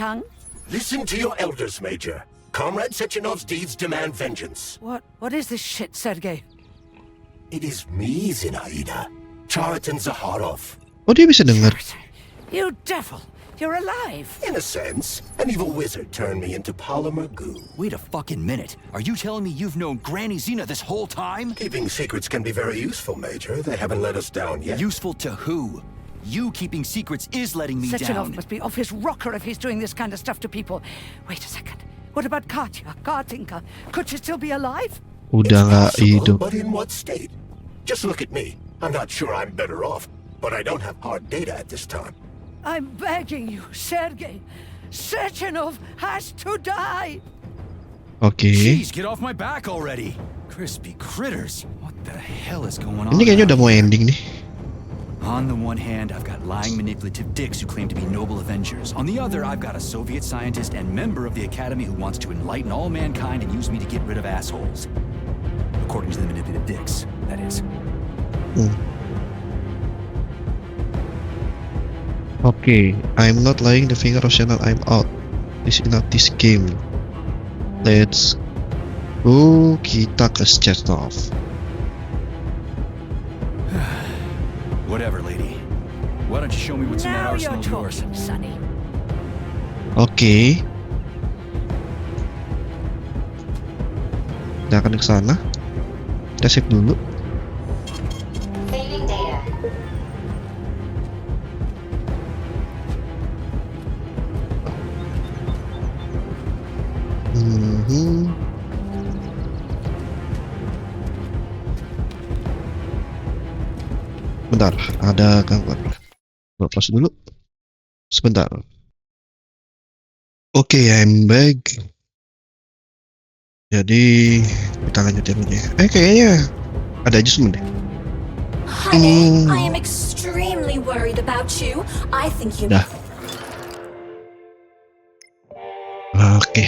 Listen to your elders, Major. Comrade Sechenov's deeds demand vengeance. What is this shit, Sergei? It is me, Zinaida. Chariton Zakharov. Oh, dia bisa dengar. You devil! You're alive! In a sense, an evil wizard turned me into polymer goo. Wait a fucking minute. Are you telling me you've known Granny Xena this whole time? Keeping secrets can be very useful, Major. They haven't let us down yet. Useful to who? You keeping secrets is letting me Sechenov down. must be off his rocker if he's doing this kind of stuff to people. Wait a second. What about Katya, Kartinka? Could she still be alive? Udah nggak hidup. But in what state? Just look at me. I'm not sure I'm better off, but I don't have hard data at this time. I'm begging you, Sergei. Sechenov has to die. Oke. Jeez, get off my back already. Crispy critters. What the hell is going on? Ini kayaknya udah mau ending nih. On the one hand, I've got lying manipulative dicks who claim to be noble avengers. On the other, I've got a Soviet scientist and member of the Academy who wants to enlighten all mankind and use me to get rid of assholes. According to the manipulative dicks, that is. Okay, I'm not lying the finger of Shannon, I'm out. This is not this game. Let's go, kita ke Sechenov. Whatever, lady. Why don't you show me what's in that Now arsenal you're of yours? talking, Sonny. Oke. Kita akan ke sana. Kita save dulu. Saving data. Bentar, ada gangguan. Lepas dulu. Sebentar. Oke, I'm back. Jadi kita lanjutin aja. Kayaknya ada adjustment deh. Honey, I am extremely worried about you. I think you. Dah. Oke.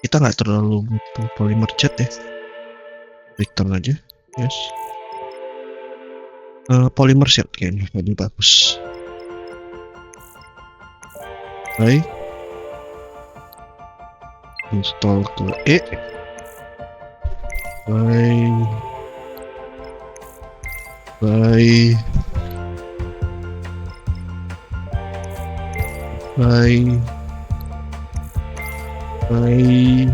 Kita nggak terlalu butuh polymer jet ya. Return aja. Yes. Polymer set kayaknya lebih bagus. Baik. Install ke E. Baik. Baik. Baik. Baik.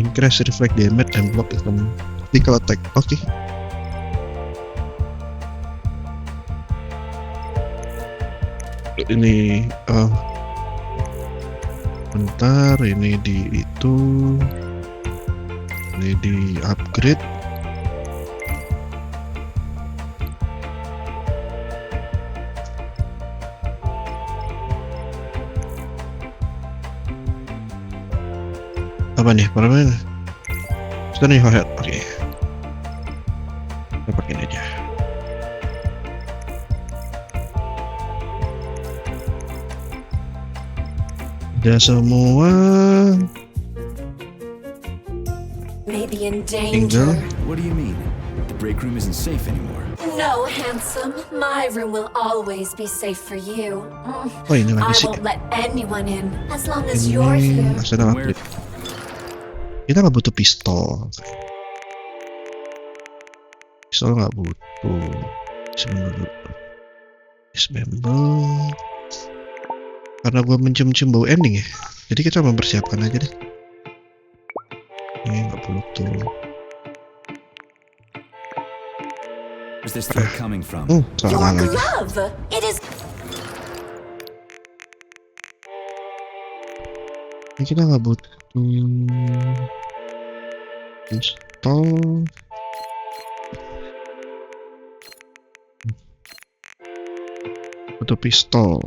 Increase reflect damage and block item critical attack. Oke. Ini bentar, ini di itu, ini di upgrade. Apa nih? Mana? Sudah nih, head. Oke. Kita pakai ini aja. Udah semua. Maybe in danger. What do you mean? The break room isn't safe anymore. No, handsome. My room will always be safe for you. Oh, ini I lagi sih. won't let anyone in as long as you're here. Sudah upgrade. Kita nggak butuh pistol. Pistol nggak butuh. Dismember. Karena gue mencium-cium bau ending ya, jadi kita mempersiapkan aja deh. Ini nggak perlu tuh. Where's this threat coming from? Your glove. It is. Ini kita nggak butuh pistol. Butuh pistol.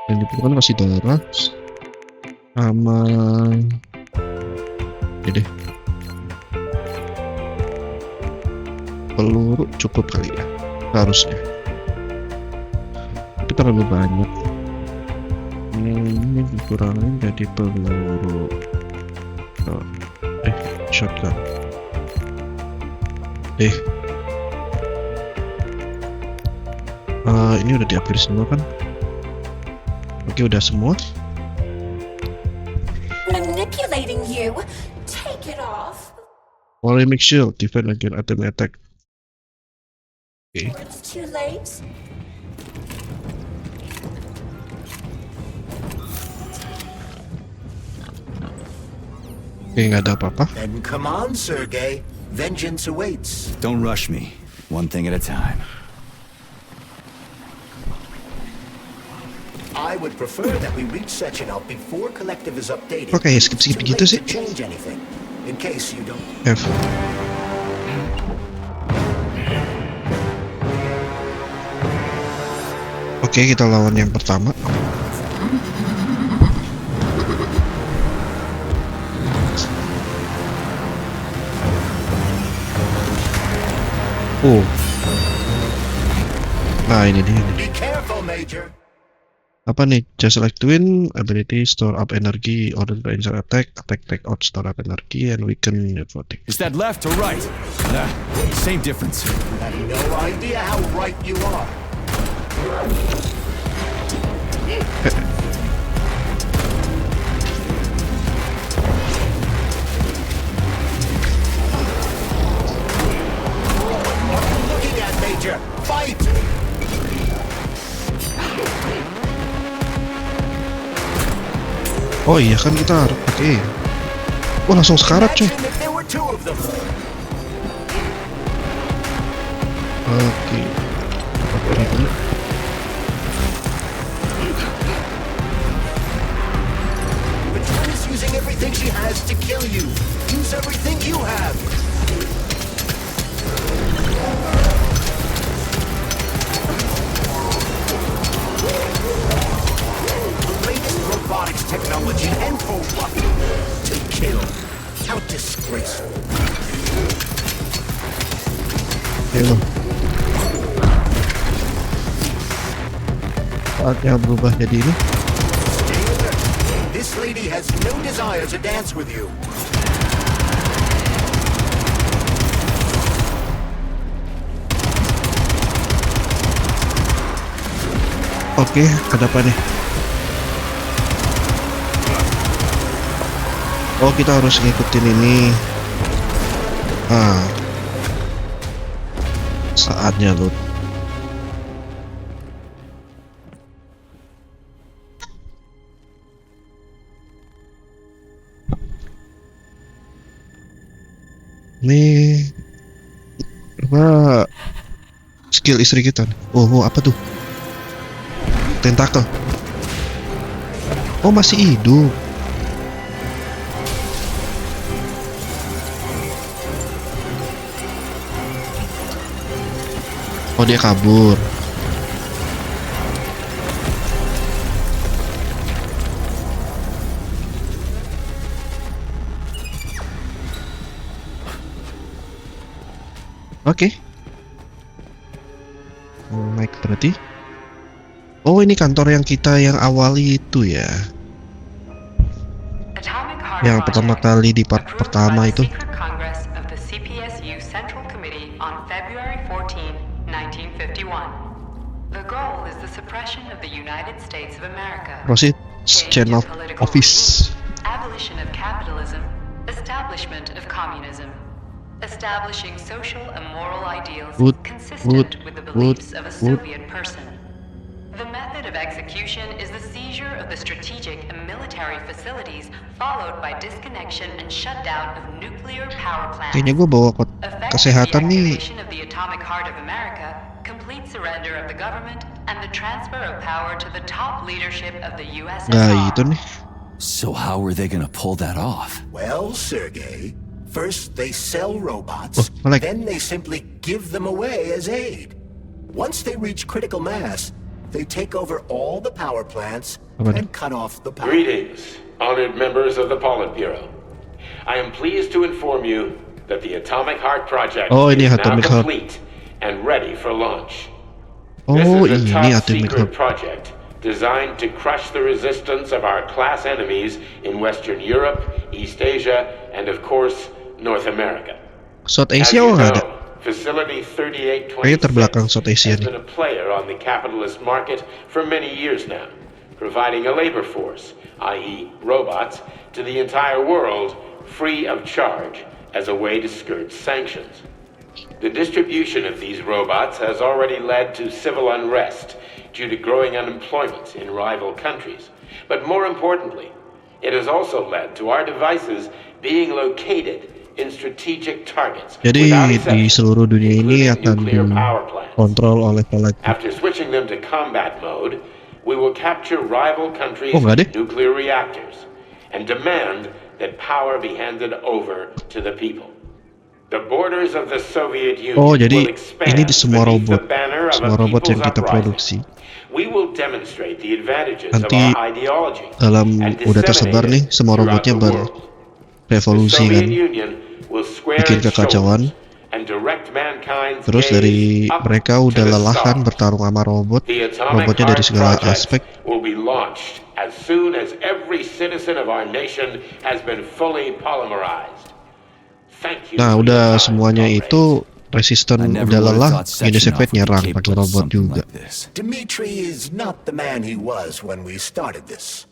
Yang diperlukan masih darah sama ini deh, peluru cukup kali ya harusnya, tapi terlalu banyak. Ini dikurangin jadi peluru shotgun ini udah di-upgrade semua kan? Oke, udah semua. Manipulating you. Take it off. Polemic shield, defend against enemy attack. Oke. It's too late. Oke, nggak ada apa-apa. Then come on, Sergey. Vengeance awaits. Don't rush me. One thing at a time. I would prefer that we reach Sechenov before Collective is updated. Kok kayak skip gitu sih? Change anything, in case you don't. F. Oke, kita lawan yang pertama. Nah, ini dia. Be careful, Major. Apa nih? Just like twin ability, store up energy, order to insert attack take out, store up energy, and weaken neurotic. Is that left or right? Nah, same difference. I have no idea how right you are. What are you looking at, Major? Fight! Oh iya kan kita harus pakai. Wah, langsung sekarat cuy. Oke. Ini dulu. Is using everything she has to kill you. Use everything you have. Robotics technology, and for what? To kill. How disgraceful. Hello. Saatnya berubah jadi ini. Stay alert. This lady has no desire to dance with you. Oke, ada apa nih? Oh, kita harus ngikutin ini. Saatnya loot. Nih apa skill istri kita nih? Oh, apa tuh? Tentakel. Oh, masih hidup. Oh, dia kabur. Oke. Naik berarti. Oh, ini kantor yang kita yang awali itu ya. Yang pertama kali di part pertama itu. Proceed channel office. Abolition of capitalism, establishment of communism, establishing social and moral ideals consistent with the beliefs of a Soviet person. The method of execution is the seizure of the strategic and military facilities, followed by disconnection and shutdown of nuclear power plants. Kayaknya gue bawa kesehatan nih. Of the atomic heart of America, complete surrender of the government, and the transfer of power to the top leadership of the USSR. Nah, itu nih. So how are they gonna pull that off? Well, Sergey, first they sell robots, then they simply give them away as aid. Once they reach critical mass, they take over all the power plants and cut off the power. Greetings, honored members of the Politburo. I am pleased to inform you that the Atomic Heart Project is now complete and ready for launch. This is a top-secret project designed to crush the resistance of our class enemies in Western Europe, East Asia, and of course, North America. South Asia nggak ada. Facility 3826 has been a player on the capitalist market for many years now, providing a labor force, i.e. robots, to the entire world free of charge as a way to skirt sanctions. The distribution of these robots has already led to civil unrest due to growing unemployment in rival countries. But more importantly, it has also led to our devices being located in strategic targets. Jadi di seluruh dunia ini akan dikontrol oleh Politburo. After switching them to combat mode, we will capture rival countries' nuclear reactors and demand that power be handed over to the people. The borders of the Soviet Union will expand beneath the banner of a people's uprising. We will demonstrate the advantages of our ideology and disseminate it throughout the world. The Soviet Union will square its shoulders and direct mankind's Terus dari mereka udah lelahan bertarung sama robotnya dari segala aspek. Will be launched as soon as every citizen of our nation has been fully polymerized. Nah, udah semuanya itu resisten, udah lelah, Uni Soviet nyerang pakai robot juga. Dmitri is not the man he was when we started this.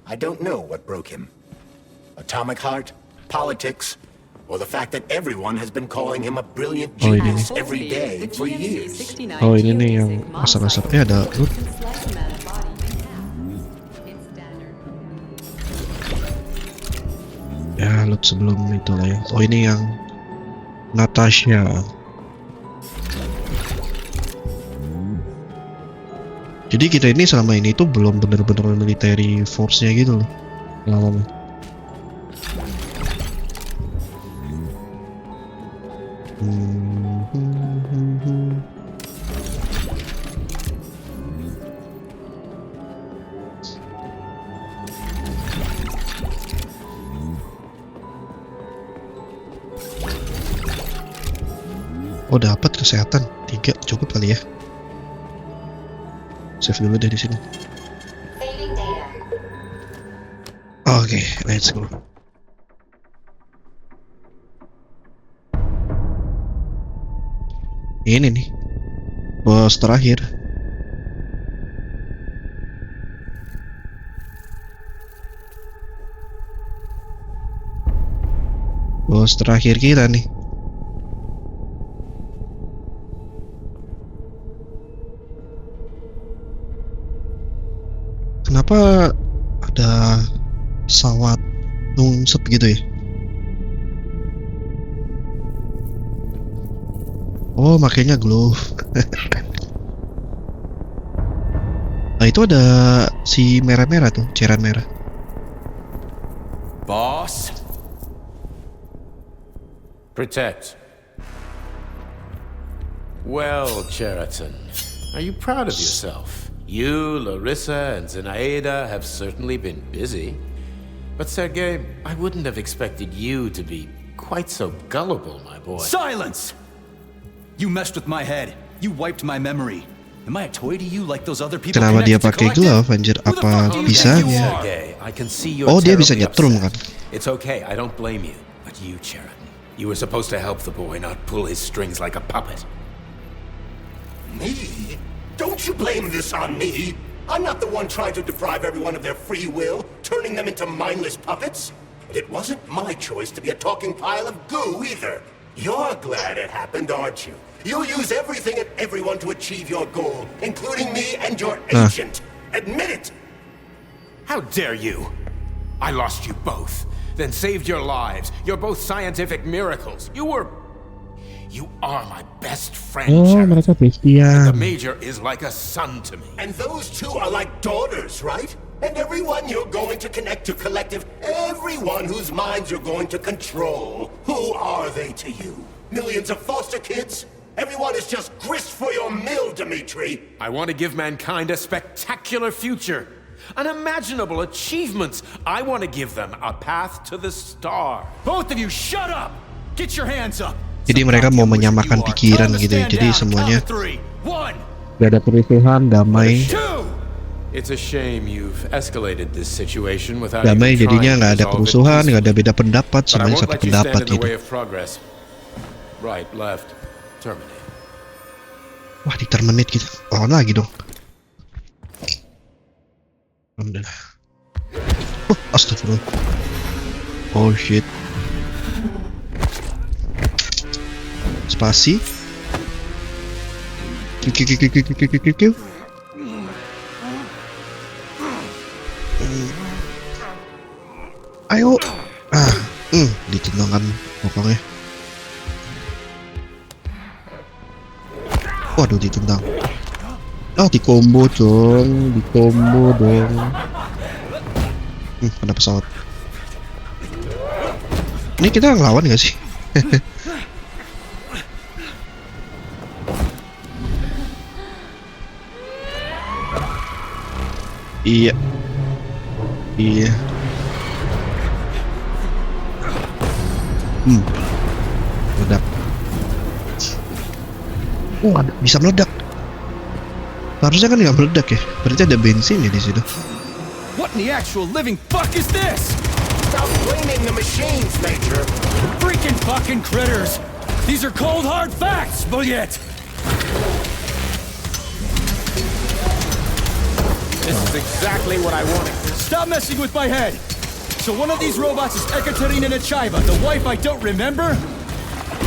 I don't know what broke him. Atomic heart, politics, or the fact that everyone has been calling him a brilliant genius every day for years. Oh, ini nih yang asal-asal. Ada ya, loot sebelum itu lah ya. Oh, ini yang Natasha. Jadi kita ini selama ini tuh belum bener-bener military force-nya gitu loh. Lama-lama. Oh, dapat kesehatan 3 cukup kali ya. Save dulu deh di sini. Oke, let's go. Ini nih bos terakhir. Bos terakhir kita nih. Kenapa ada pesawat nungset gitu ya? Oh, makanya glove. Nah, itu ada si merah-merah tuh, cairan merah. Boss? Protect. Well, Cheriton, are you proud of yourself? You, Larissa, and Zenaida have certainly been busy. But Sergei, I wouldn't have expected you to be quite so gullible, my boy. Silence! You messed with my head. You wiped my memory. Am I a toy to you like those other people? Kenapa dia pakai glove, anjir? Apa bisanya? Oh, dia bisa nyetrum kan? It's okay, I don't blame you. But you, Cheriton, you were supposed to help the boy, not pull his strings like a puppet. Me? Don't you blame this on me? I'm not the one trying to deprive everyone of their free will, turning them into mindless puppets. And it wasn't my choice to be a talking pile of goo either. You're glad it happened, aren't you? You'll use everything and everyone to achieve your goal, including me and your agent. Admit it! How dare you? I lost you both, then saved your lives. You're both scientific miracles. You are my best friend, mereka bestian. The Major is like a son to me. And those two are like daughters, right? And everyone you're going to connect to collective, everyone whose minds you're going to control. Who are they to you? Millions of foster kids? Everyone is just grist for your mill, Dimitri. I want to give mankind a spectacular future. Unimaginable achievements. I want to give them a path to the star. Both of you, shut up! Get your hands up! Jadi mereka mau menyamakan pikiran gitu ya. Jadi semuanya gak ada kerusuhan, damai. It's a shame you've escalated this situation without Damai even jadinya trying nggak to ada resolve it kerusuhan, nggak ada peacefully. beda pendapat, But I semuanya won't satu let you stand pendapat in the gitu. way of progress. Right, left, terminate. Wah, di terminate gitu. Lawan lagi dong. Alhamdulillah. Astagfirullah. Oh shit. Spasi. Kiu. Ayo. Ditendangkan pokoknya. Waduh, ditendang. Di combo dong, kena pesawat. Ini kita ngelawan gak sih? Iya. Meledak. Bisa meledak. Harusnya kan nggak meledak ya. Berarti ada bensin ya di situ. What in the actual living fuck is this? Stop blaming the machines, Major. Freaking fucking critters! These are cold hard facts, Bullet! This is exactly what I wanted. Stop messing with my head! So one of these robots is Ekaterina Nechaeva, the wife I don't remember?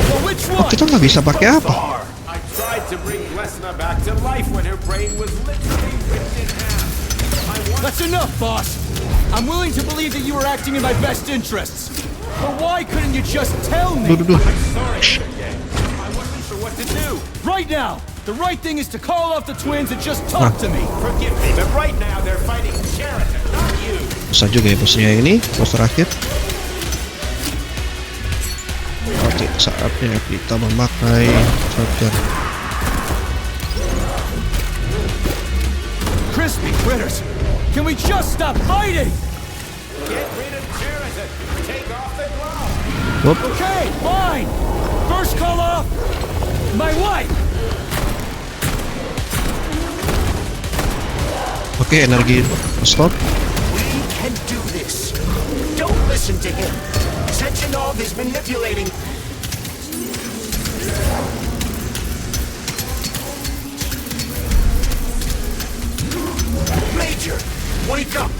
Well, which one? Kita nggak bisa pakai apa? I tried to bring Lesna back to life when her brain was literally ripped in half. That's enough, boss! I'm willing to believe that you were acting in my best interests. But why couldn't you just tell me? I'm sorry, Sergei. I wasn't sure what to do. Right now! The right thing is to call off the twins and just talk to me! Forgive me, but right now they're fighting Sheraton, not you. Susah juga ya bosnya ini, bos terakhir. Oke, saatnya kita memakai shotgun. Crispy critters! Can we just stop fighting? Get rid of Sheraton. Take off the glove. Okay, fine! First call off my wife! Oke, energi stop. We can do this. Don't listen to him. Sechenov is manipulating. Major, wake up!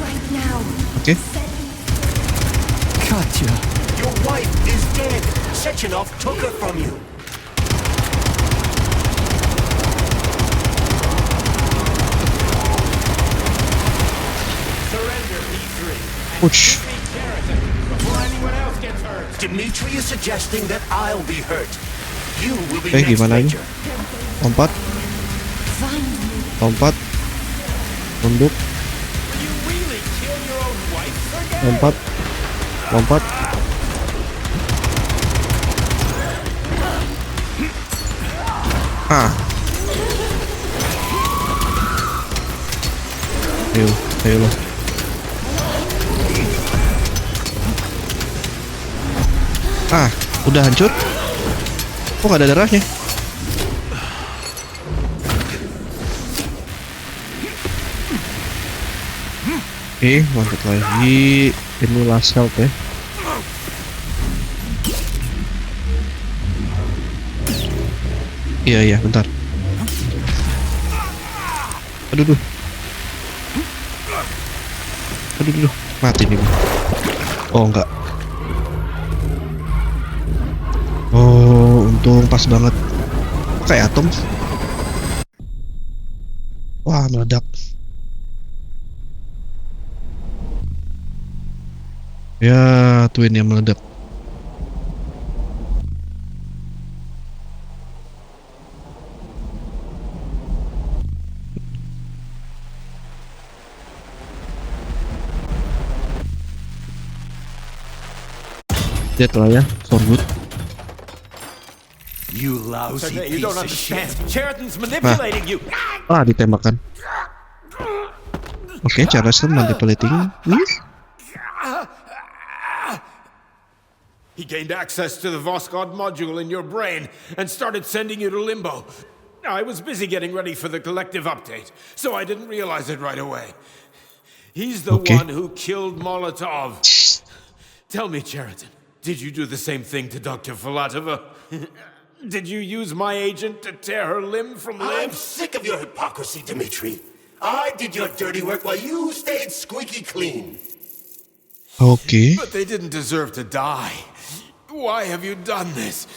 Right now. Oke. Katya. Your wife is dead. Sechenov took her from you. Surrender, P3. Ouch. Before anyone else gets hurt. Dimitri is suggesting that I'll be hurt. You will be Oke, next, gimana ini? Major. Lompat. Lompat. Tunduk. You really kill your own wife, Sergei? Lompat. Lompat. Ayo lo. Udah hancur. Kok gak ada darahnya? Oke, lanjut lagi. Ini last health ya. Iya, bentar. Aduh. Mati nih. Oh, enggak. Oh, untung pas banget. Kayak atom. Wah, meledak. Ya, twin yang meledak. Dead lah ya, for good. You lousy You piece don't of shit. understand. Sheridan's manipulating you. Ditembakkan. Oke, Charleston manipulating me. He gained access to the Voskhod module in your brain and started sending you to limbo. I was busy getting ready for the collective update, so I didn't realize it right away. He's the one who killed Molotov. Tell me, Sheridan, did you do the same thing to Dr. Filatova? Did you use my agent to tear her limb from limb? I'm sick of your hypocrisy, Dimitri. I did your dirty work while you stayed squeaky clean. Okay. But they didn't deserve to die. Why have you done this?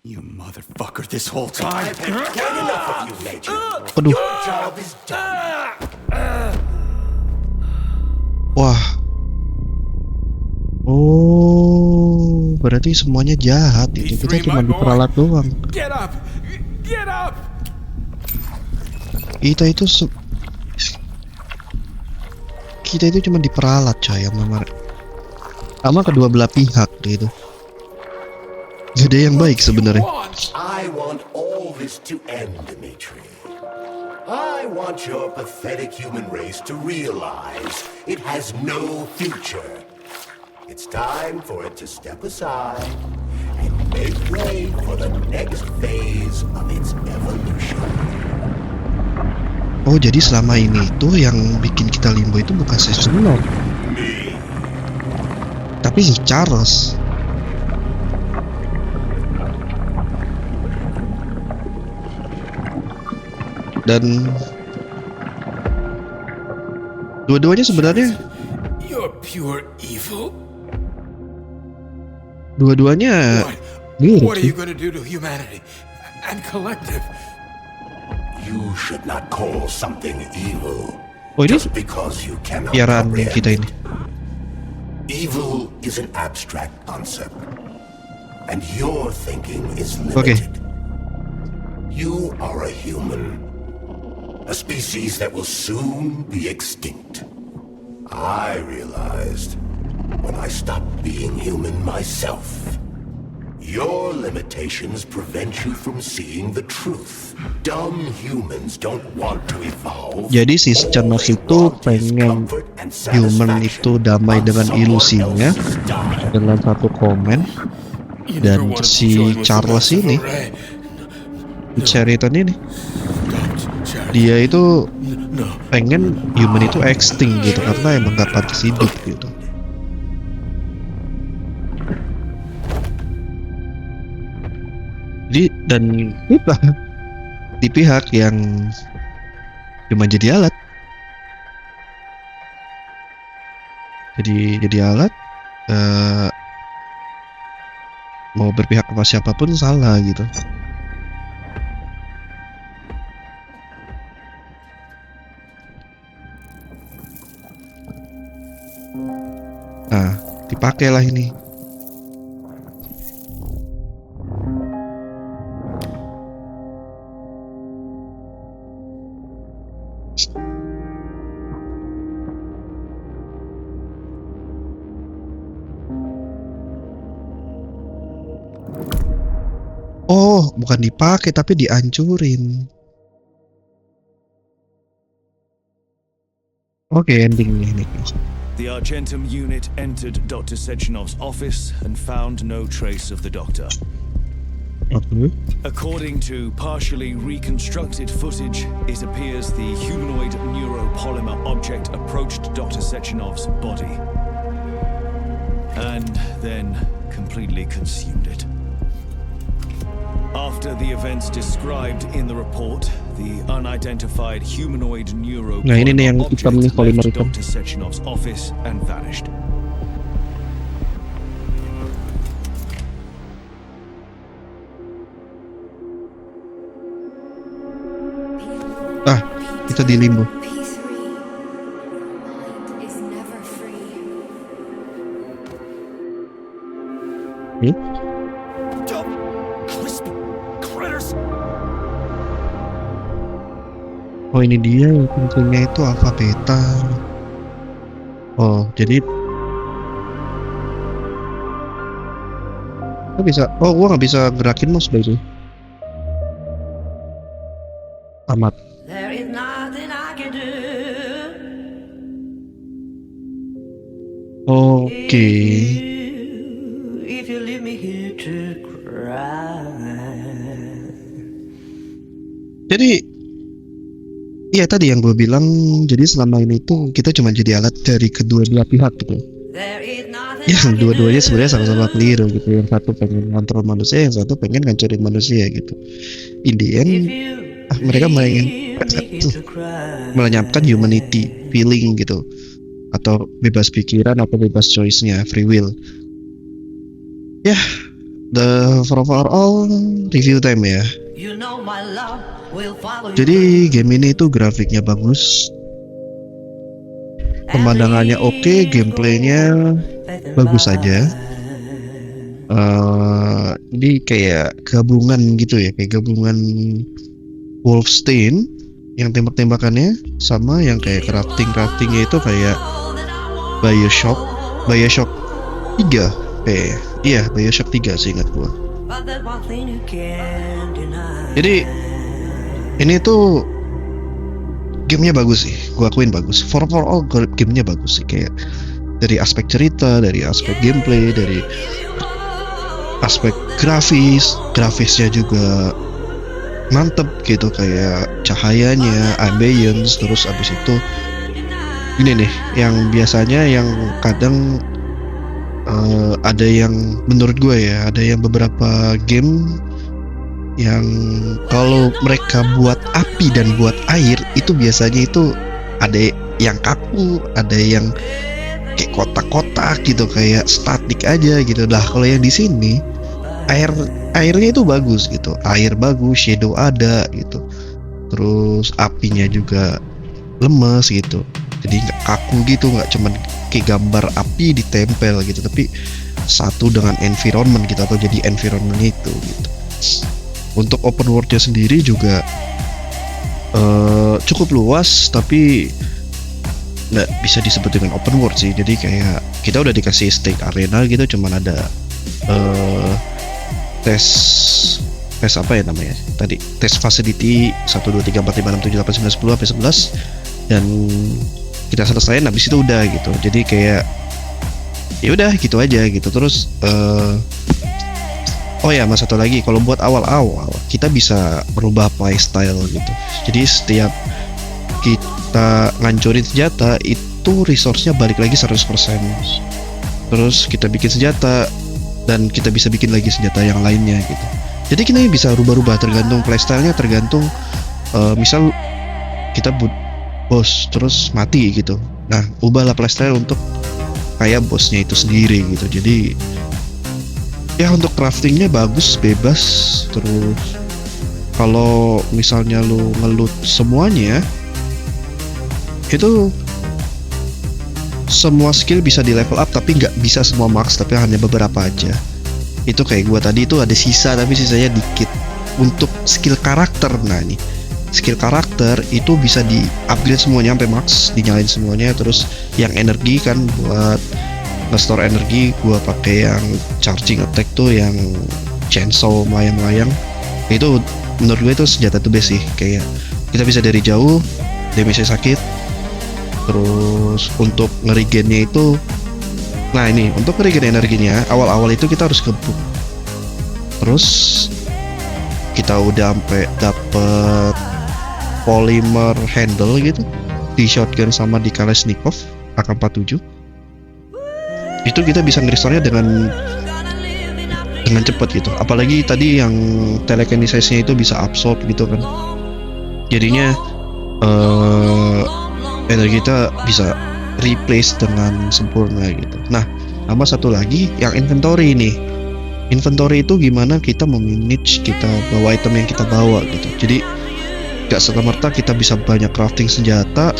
You motherfucker, this whole time. I've had quite enough of you, Major. Aduh. Your job is done. Wah. Oh, berarti semuanya jahat itu. Kita cuma diperalat doang. Get up! Get up! Kita itu cuma diperalat coy sama kedua belah pihak gitu. Gak ada yang baik sebenarnya. I want all this to end, Dimitri. I want your pathetic human race to realize it has no future. It's time for it to step aside and make way for the next phase of its evolution. Oh, jadi selama ini tuh yang bikin kita limbo itu bukan si Snow, tapi si Charles. Dan dua-duanya sebenarnya You're pure evil. Dua-duanya What are you going to do to humanity and collective? You should not call something evil ini just because you cannot piaraan comprehend. kita ini. Evil is an abstract concept, and your thinking is limited. You are a human, a species that will soon be extinct. I realized when I stopped being human myself. Your limitations prevent you from seeing the truth. Dumb humans don't want to evolve. Jadi si Charles itu pengen human itu damai dengan ilusinya dengan satu komen, dan si Charles ini, Sheridan ini, dia itu pengen human itu extinct gitu karena emang gak pantas hidup gitu. Jadi dan kita di pihak yang cuma jadi alat, jadi alat, mau berpihak kepada siapapun salah gitu. Nah, dipakailah ini. Oh, bukan dipakai tapi dihancurin. Oke, endingnya ini. The Argentum unit entered Dr. Sechenov's office and found no trace of the doctor. According to partially reconstructed footage, it appears the humanoid neuropolymer object approached Dr. Sechenov's body and then completely consumed it. After the events described in the report, the unidentified humanoid neuropolymer object left Dr. Sechenov's office and vanished. Kita di limbo. Oh, ini dia yang pintunya itu alfa beta. Oh, jadi gua bisa. Oh, gua nggak bisa gerakin mouse by the way. Amat. There is nothing I can do. Oke. If you leave me here to cry. Jadi, iya tadi yang gue bilang, jadi selama ini tuh kita cuma jadi alat dari kedua belah pihak gitu. Yang dua-duanya sebenarnya sama-sama keliru gitu. Yang satu pengen ngontrol manusia, yang satu pengen ngancurin manusia gitu. In the end, mereka melenyapkan humanity feeling gitu, atau bebas pikiran atau bebas choice-nya, free will. Ya, for overall review time ya. Jadi game ini tuh grafiknya bagus, pemandangannya oke, gameplaynya bagus aja. Ini kayak gabungan gitu ya, kayak gabungan Wolfenstein yang tembak-tembakannya sama yang kayak craftingnya itu kayak Bioshock 3 iya Bioshock 3 sih ingat gua. Jadi ini tuh gamenya bagus sih, gua akuin bagus. For all gamenya bagus sih, kayak dari aspek cerita, dari aspek gameplay, dari aspek grafisnya juga mantep gitu, kayak cahayanya, ambience, terus abis itu ini nih yang biasanya yang kadang ada yang menurut gue ya, ada yang beberapa game yang kalau mereka buat api dan buat air itu biasanya itu ada yang kaku, ada yang kayak kotak-kotak gitu, kayak statik aja gitu. Lah kalau yang di sini airnya itu bagus gitu, air bagus, shadow ada gitu, terus apinya juga lemes gitu, jadi nggak kaku gitu, nggak cuman kayak gambar api ditempel gitu, tapi satu dengan environment gitu, atau jadi environment itu gitu. Untuk open world-nya sendiri juga cukup luas, tapi nggak bisa disebut dengan open world sih. Jadi kayak kita udah dikasih stake arena gitu, cuman ada tes apa ya namanya tadi, tes facility 1 2 3 4 5 6 7 8 9 10 sampai 11, dan kita selesaiin habis itu udah gitu. Jadi kayak ya udah gitu aja gitu. Terus oh ya, mas satu lagi, kalau buat awal-awal kita bisa merubah playstyle gitu. Jadi setiap kita ngancurin senjata itu resource-nya balik lagi 100%. Terus kita bikin senjata dan kita bisa bikin lagi senjata yang lainnya gitu. Jadi kita bisa rubah-rubah tergantung playstyle-nya, tergantung misal kita bos terus mati gitu. Nah, ubahlah playstyle untuk kayak bosnya itu sendiri gitu. Jadi ya untuk craftingnya bagus, bebas. Terus kalau misalnya lu ngeloot semuanya, itu semua skill bisa di level up, tapi nggak bisa semua max, tapi hanya beberapa aja. Itu kayak gua tadi itu ada sisa, tapi sisanya dikit. Untuk skill karakter, nah nih skill karakter itu bisa di upgrade semuanya sampai max, dinyalain semuanya. Terus yang energi kan buat nge-store energi, gua pakai yang charging attack tuh, yang chainsaw melayang-layang. Itu menurut gue itu senjata the best sih, kayak kita bisa dari jauh, damage-nya sakit. Terus untuk nge-regain-nya itu, nah ini untuk nge-regain energinya awal-awal itu kita harus gebuk. Terus kita udah sampai dapet polymer handle gitu di shotgun sama di Kalashnikov AK-47. Itu kita bisa nge-restore-nya dengan cepat gitu. Apalagi tadi yang telekinesisnya itu bisa absorb gitu kan. Jadinya energi kita bisa replace dengan sempurna gitu. Nah, sama satu lagi yang inventory nih. Inventory itu gimana kita memanage kita bawa item yang kita bawa gitu. Jadi gak serta-merta kita bisa banyak crafting senjata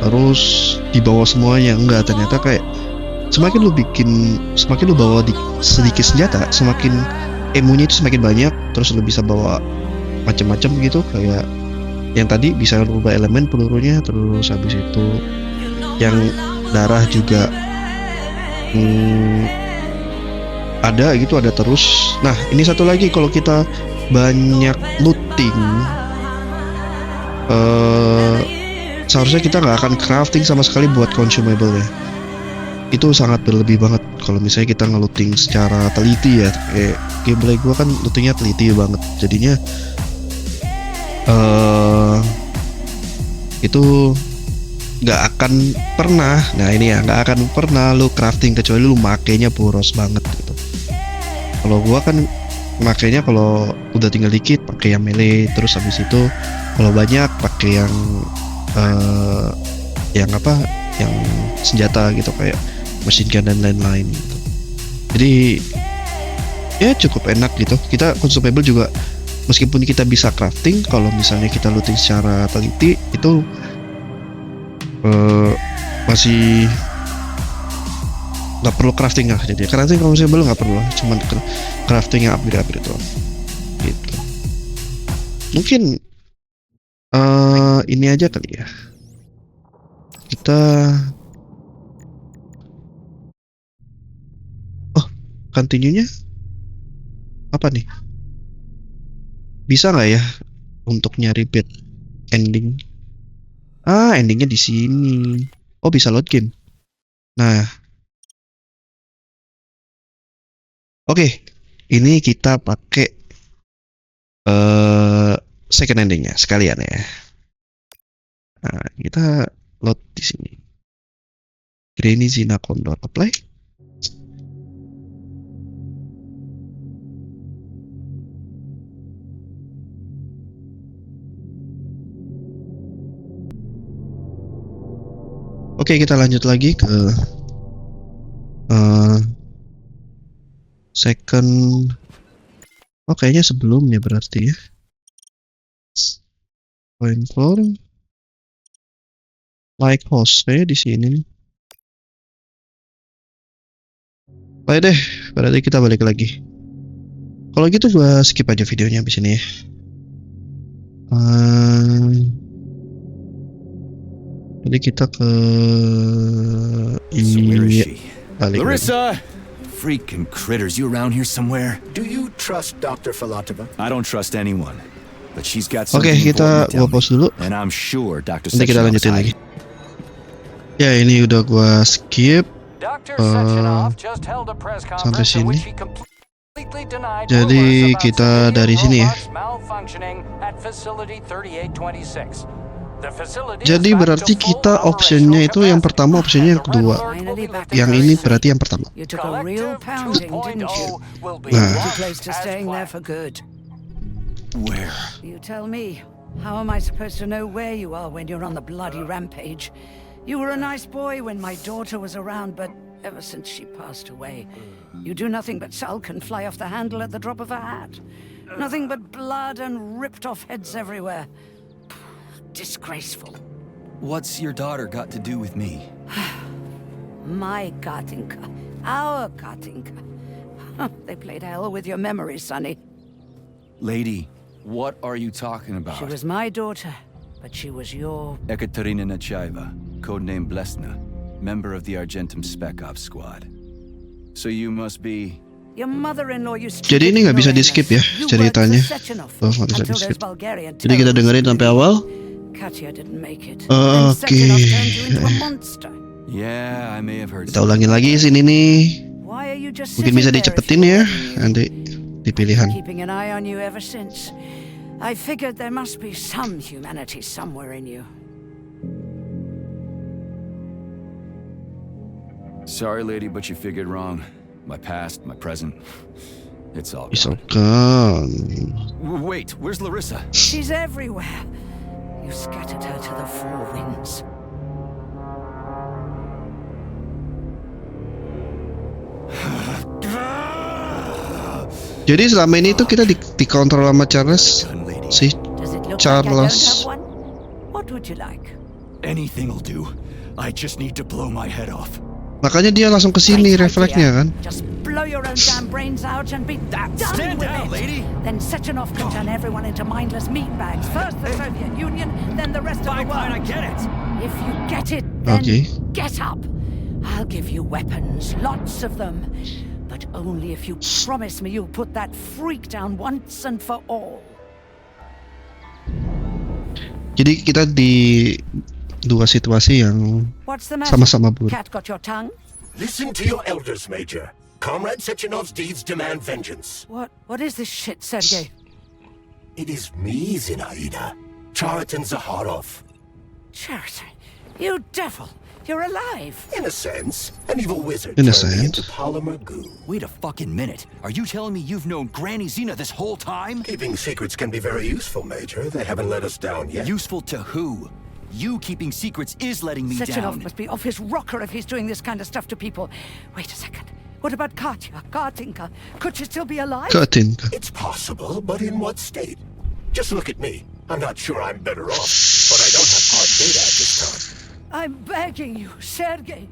terus dibawa semuanya, enggak. Ternyata kayak semakin lu bawa sedikit senjata, semakin emunya itu semakin banyak. Terus lu bisa bawa macam-macam gitu, kayak yang tadi bisa rubah elemen pelurunya. Terus habis itu yang darah juga ada gitu, ada terus. Nah ini satu lagi, kalau kita banyak looting, seharusnya kita nggak akan crafting sama sekali buat consumable ya. Itu sangat berlebih banget kalau misalnya kita nge-looting secara teliti ya. Kayak gameplay gue kan lootingnya teliti banget, jadinya itu nggak akan pernah, nah ini ya, nggak akan pernah lu crafting kecuali lu makainya boros banget gitu. Kalau gua kan makainya kalau udah tinggal dikit pakai yang melee, terus habis itu kalau banyak pakai yang yang senjata gitu kayak machine gun dan lain-lain gitu. Jadi ya cukup enak gitu. Kita consumable juga, meskipun kita bisa crafting, kalau misalnya kita looting secara teliti itu masih nggak perlu crafting lah. Jadi crafting consumable nggak perlu, cuman crafting yang upgrade doang gitu. Mungkin ini aja kali ya, kita continue-nya apa nih, bisa nggak ya untuk nyari bed ending? Endingnya di sini. Oh, bisa load game. Nah, oke, ini kita pakai second endingnya sekalian ya. Nah, kita load di sini. Granny Zina Condor apply. Oke, kita lanjut lagi ke second. Oh, kayaknya sebelumnya berarti ya. Point 4 like host di sini nih. Baik deh, berarti kita balik lagi. Kalau gitu gua skip aja videonya di sini ya. Jadi kita ke ini balik. Larissa! Freaking critters, you around here somewhere? Do you trust Dr. Filatova? I don't trust anyone, but she's got Oke, something kita important to tell gua pause me, dulu. and I'm sure Dr. Nanti kita lanjutin lagi. Ya, ini udah gua skip sampai sini. Jadi kita dari sini ya. Jadi berarti kita optionnya itu yang pertama, optionnya yang kedua. Yang ini berarti yang pertama. Nah, Where? You tell me. How am I supposed to know where you are when you're on the bloody rampage? You were a nice boy when my daughter was around, but ever since she passed away, you do nothing but sulk and fly off the handle at the drop of a hat. Nothing but blood and ripped off heads everywhere. Disgraceful. What's your daughter got to do with me? My Katinka. Our Katinka. They played hell with your memory, Sonny. Lady, what are you talking about? She was my daughter, but she was your... Ekaterina Nechaeva, codename Blesna, member of the Argentum Spec Ops Squad. So you must be... Your mother-in-law used to... jadi ini nggak bisa di skip ya ceritanya. Oh, nggak bisa di skip. Jadi kita dengerin sampai awal. Oke. Yeah, I may have heard. Kita ulangin lagi sini nih. Mungkin bisa dicepetin ya nanti di pilihan. Keeping an eye on you ever since. I figured there must be some humanity somewhere in you. Sorry, lady, but you figured wrong. My past, my present, it's all gone. Wait, where's Larissa? She's everywhere. You scattered her to the four winds. Jadi selama ini tuh kita dikontrol sama Charles, si Charles. What would you like? Anything'll do. I just need to blow my head off. Makanya dia langsung ke sini refleksnya kan. Just blow your own damn brains out and be done with it. Lady. Then Sechenov can turn everyone into mindless meatbags. First the Soviet Union, then the rest of the world. I get it. If you get it, then get up. I'll give you weapons, lots of them. But only if you promise me you'll put that freak down once and for all. Jadi kita di dua situasi yang sama-sama buruk. Cat got your tongue? Listen to your elders, Major. Comrade Sechenov's deeds demand vengeance. What is this shit, Sergei? It is me, Zinaida. Chariton Zaharov. Chariton? You devil! You're alive! In a sense. An evil wizard In a turned me sense. into polymer goo. Wait a fucking minute. Are you telling me you've known Granny Xena this whole time? Keeping secrets can be very useful, Major. They haven't let us down yet. Useful to who? You keeping secrets is letting me Sechenov down. must be off his rocker if he's doing this kind of stuff to people. Wait a second. What about Katinka? Could she still be alive? Katinka. It's possible, but in what state? Just look at me. I'm not sure I'm better off, but I don't have hard data at this time. I'm begging you, Sergei.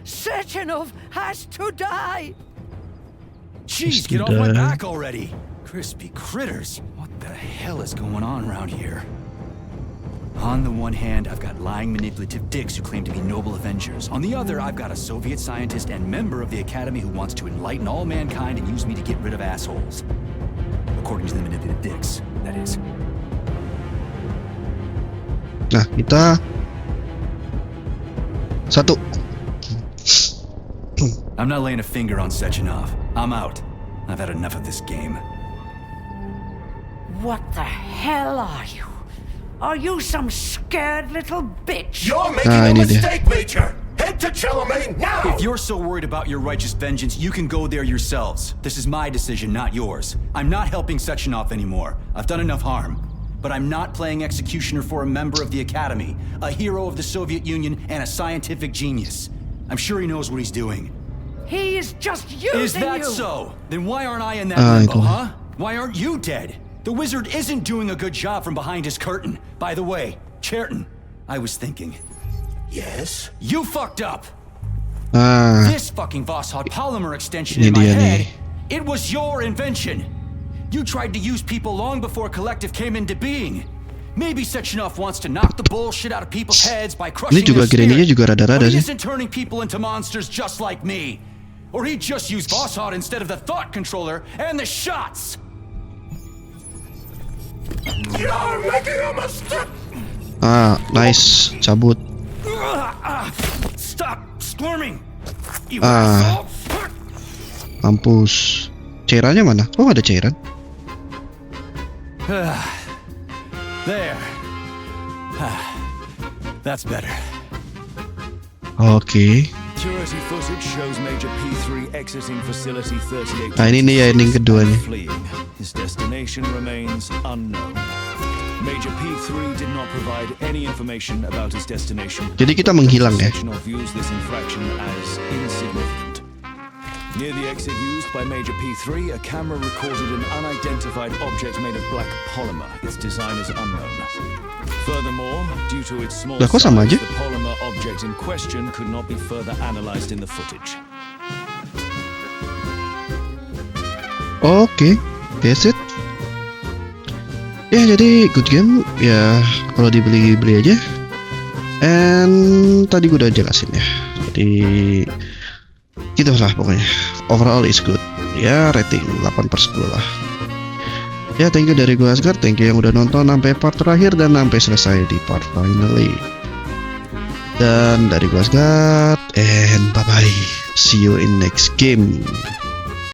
Sechenov has to die. Jeez, get off my back already. Crispy critters. What the hell is going on around here? On the one hand, I've got lying, manipulative dicks who claim to be noble avengers. On the other, I've got a Soviet scientist and member of the Academy who wants to enlighten all mankind and use me to get rid of assholes. According to the manipulative dicks, that is. Nah, kita satu. I'm not laying a finger on Sechenov. I'm out. I've had enough of this game. What the hell are you? Are you some scared little bitch? You're making a mistake, Major! Head to Charlemagne now! If you're so worried about your righteous vengeance, you can go there yourselves. This is my decision, not yours. I'm not helping Sechenov anymore. I've done enough harm. But I'm not playing executioner for a member of the Academy, a hero of the Soviet Union, and a scientific genius. I'm sure he knows what he's doing. He is just using you! Is that so? Then why aren't I in that limbo, huh? Why aren't you dead? The wizard isn't doing a good job from behind his curtain. By the way, Cherton, I was thinking. Yes? You fucked up! Ah. This fucking Voskhod polymer extension in my head, it was your invention. You tried to use people long before Collective came into being. Maybe Sechenov wants to knock the bullshit out of people's heads by crushing their spirit. But he isn't turning people into monsters just like me. Or he'd just use Voskhod instead of the thought controller and the shots. You're making a mistake! Ah, nice. Cabut. Stop squirming. You asshole. Mampus. Cairannya mana? Oh, ada cairan. There. That's better. Okay. Security footage shows Major P3 exiting facility 38. Nah, ini dia ending keduanya. Fleeing. His destination remains unknown. Major P3 did not provide any information about his destination. Jadi kita menghilang ya. Sechenov views this infraction as insignificant. Near the exit used by Major P3, a camera recorded an unidentified object made of black polymer. Its design is unknown. Furthermore, due to its small size, the polymer object in question could not be further analyzed in the footage. Oke, that's it. Ya, jadi good game ya, kalau dibeli aja. And tadi gue udah jelasin ya. Jadi gitu lah pokoknya. Overall is good. Ya, rating 8/10 lah. Ya, thank you dari gue Asgar, thank you yang udah nonton sampai part terakhir dan sampai selesai di part finally. Dan dari gue Asgar, and bye bye. See you in next game.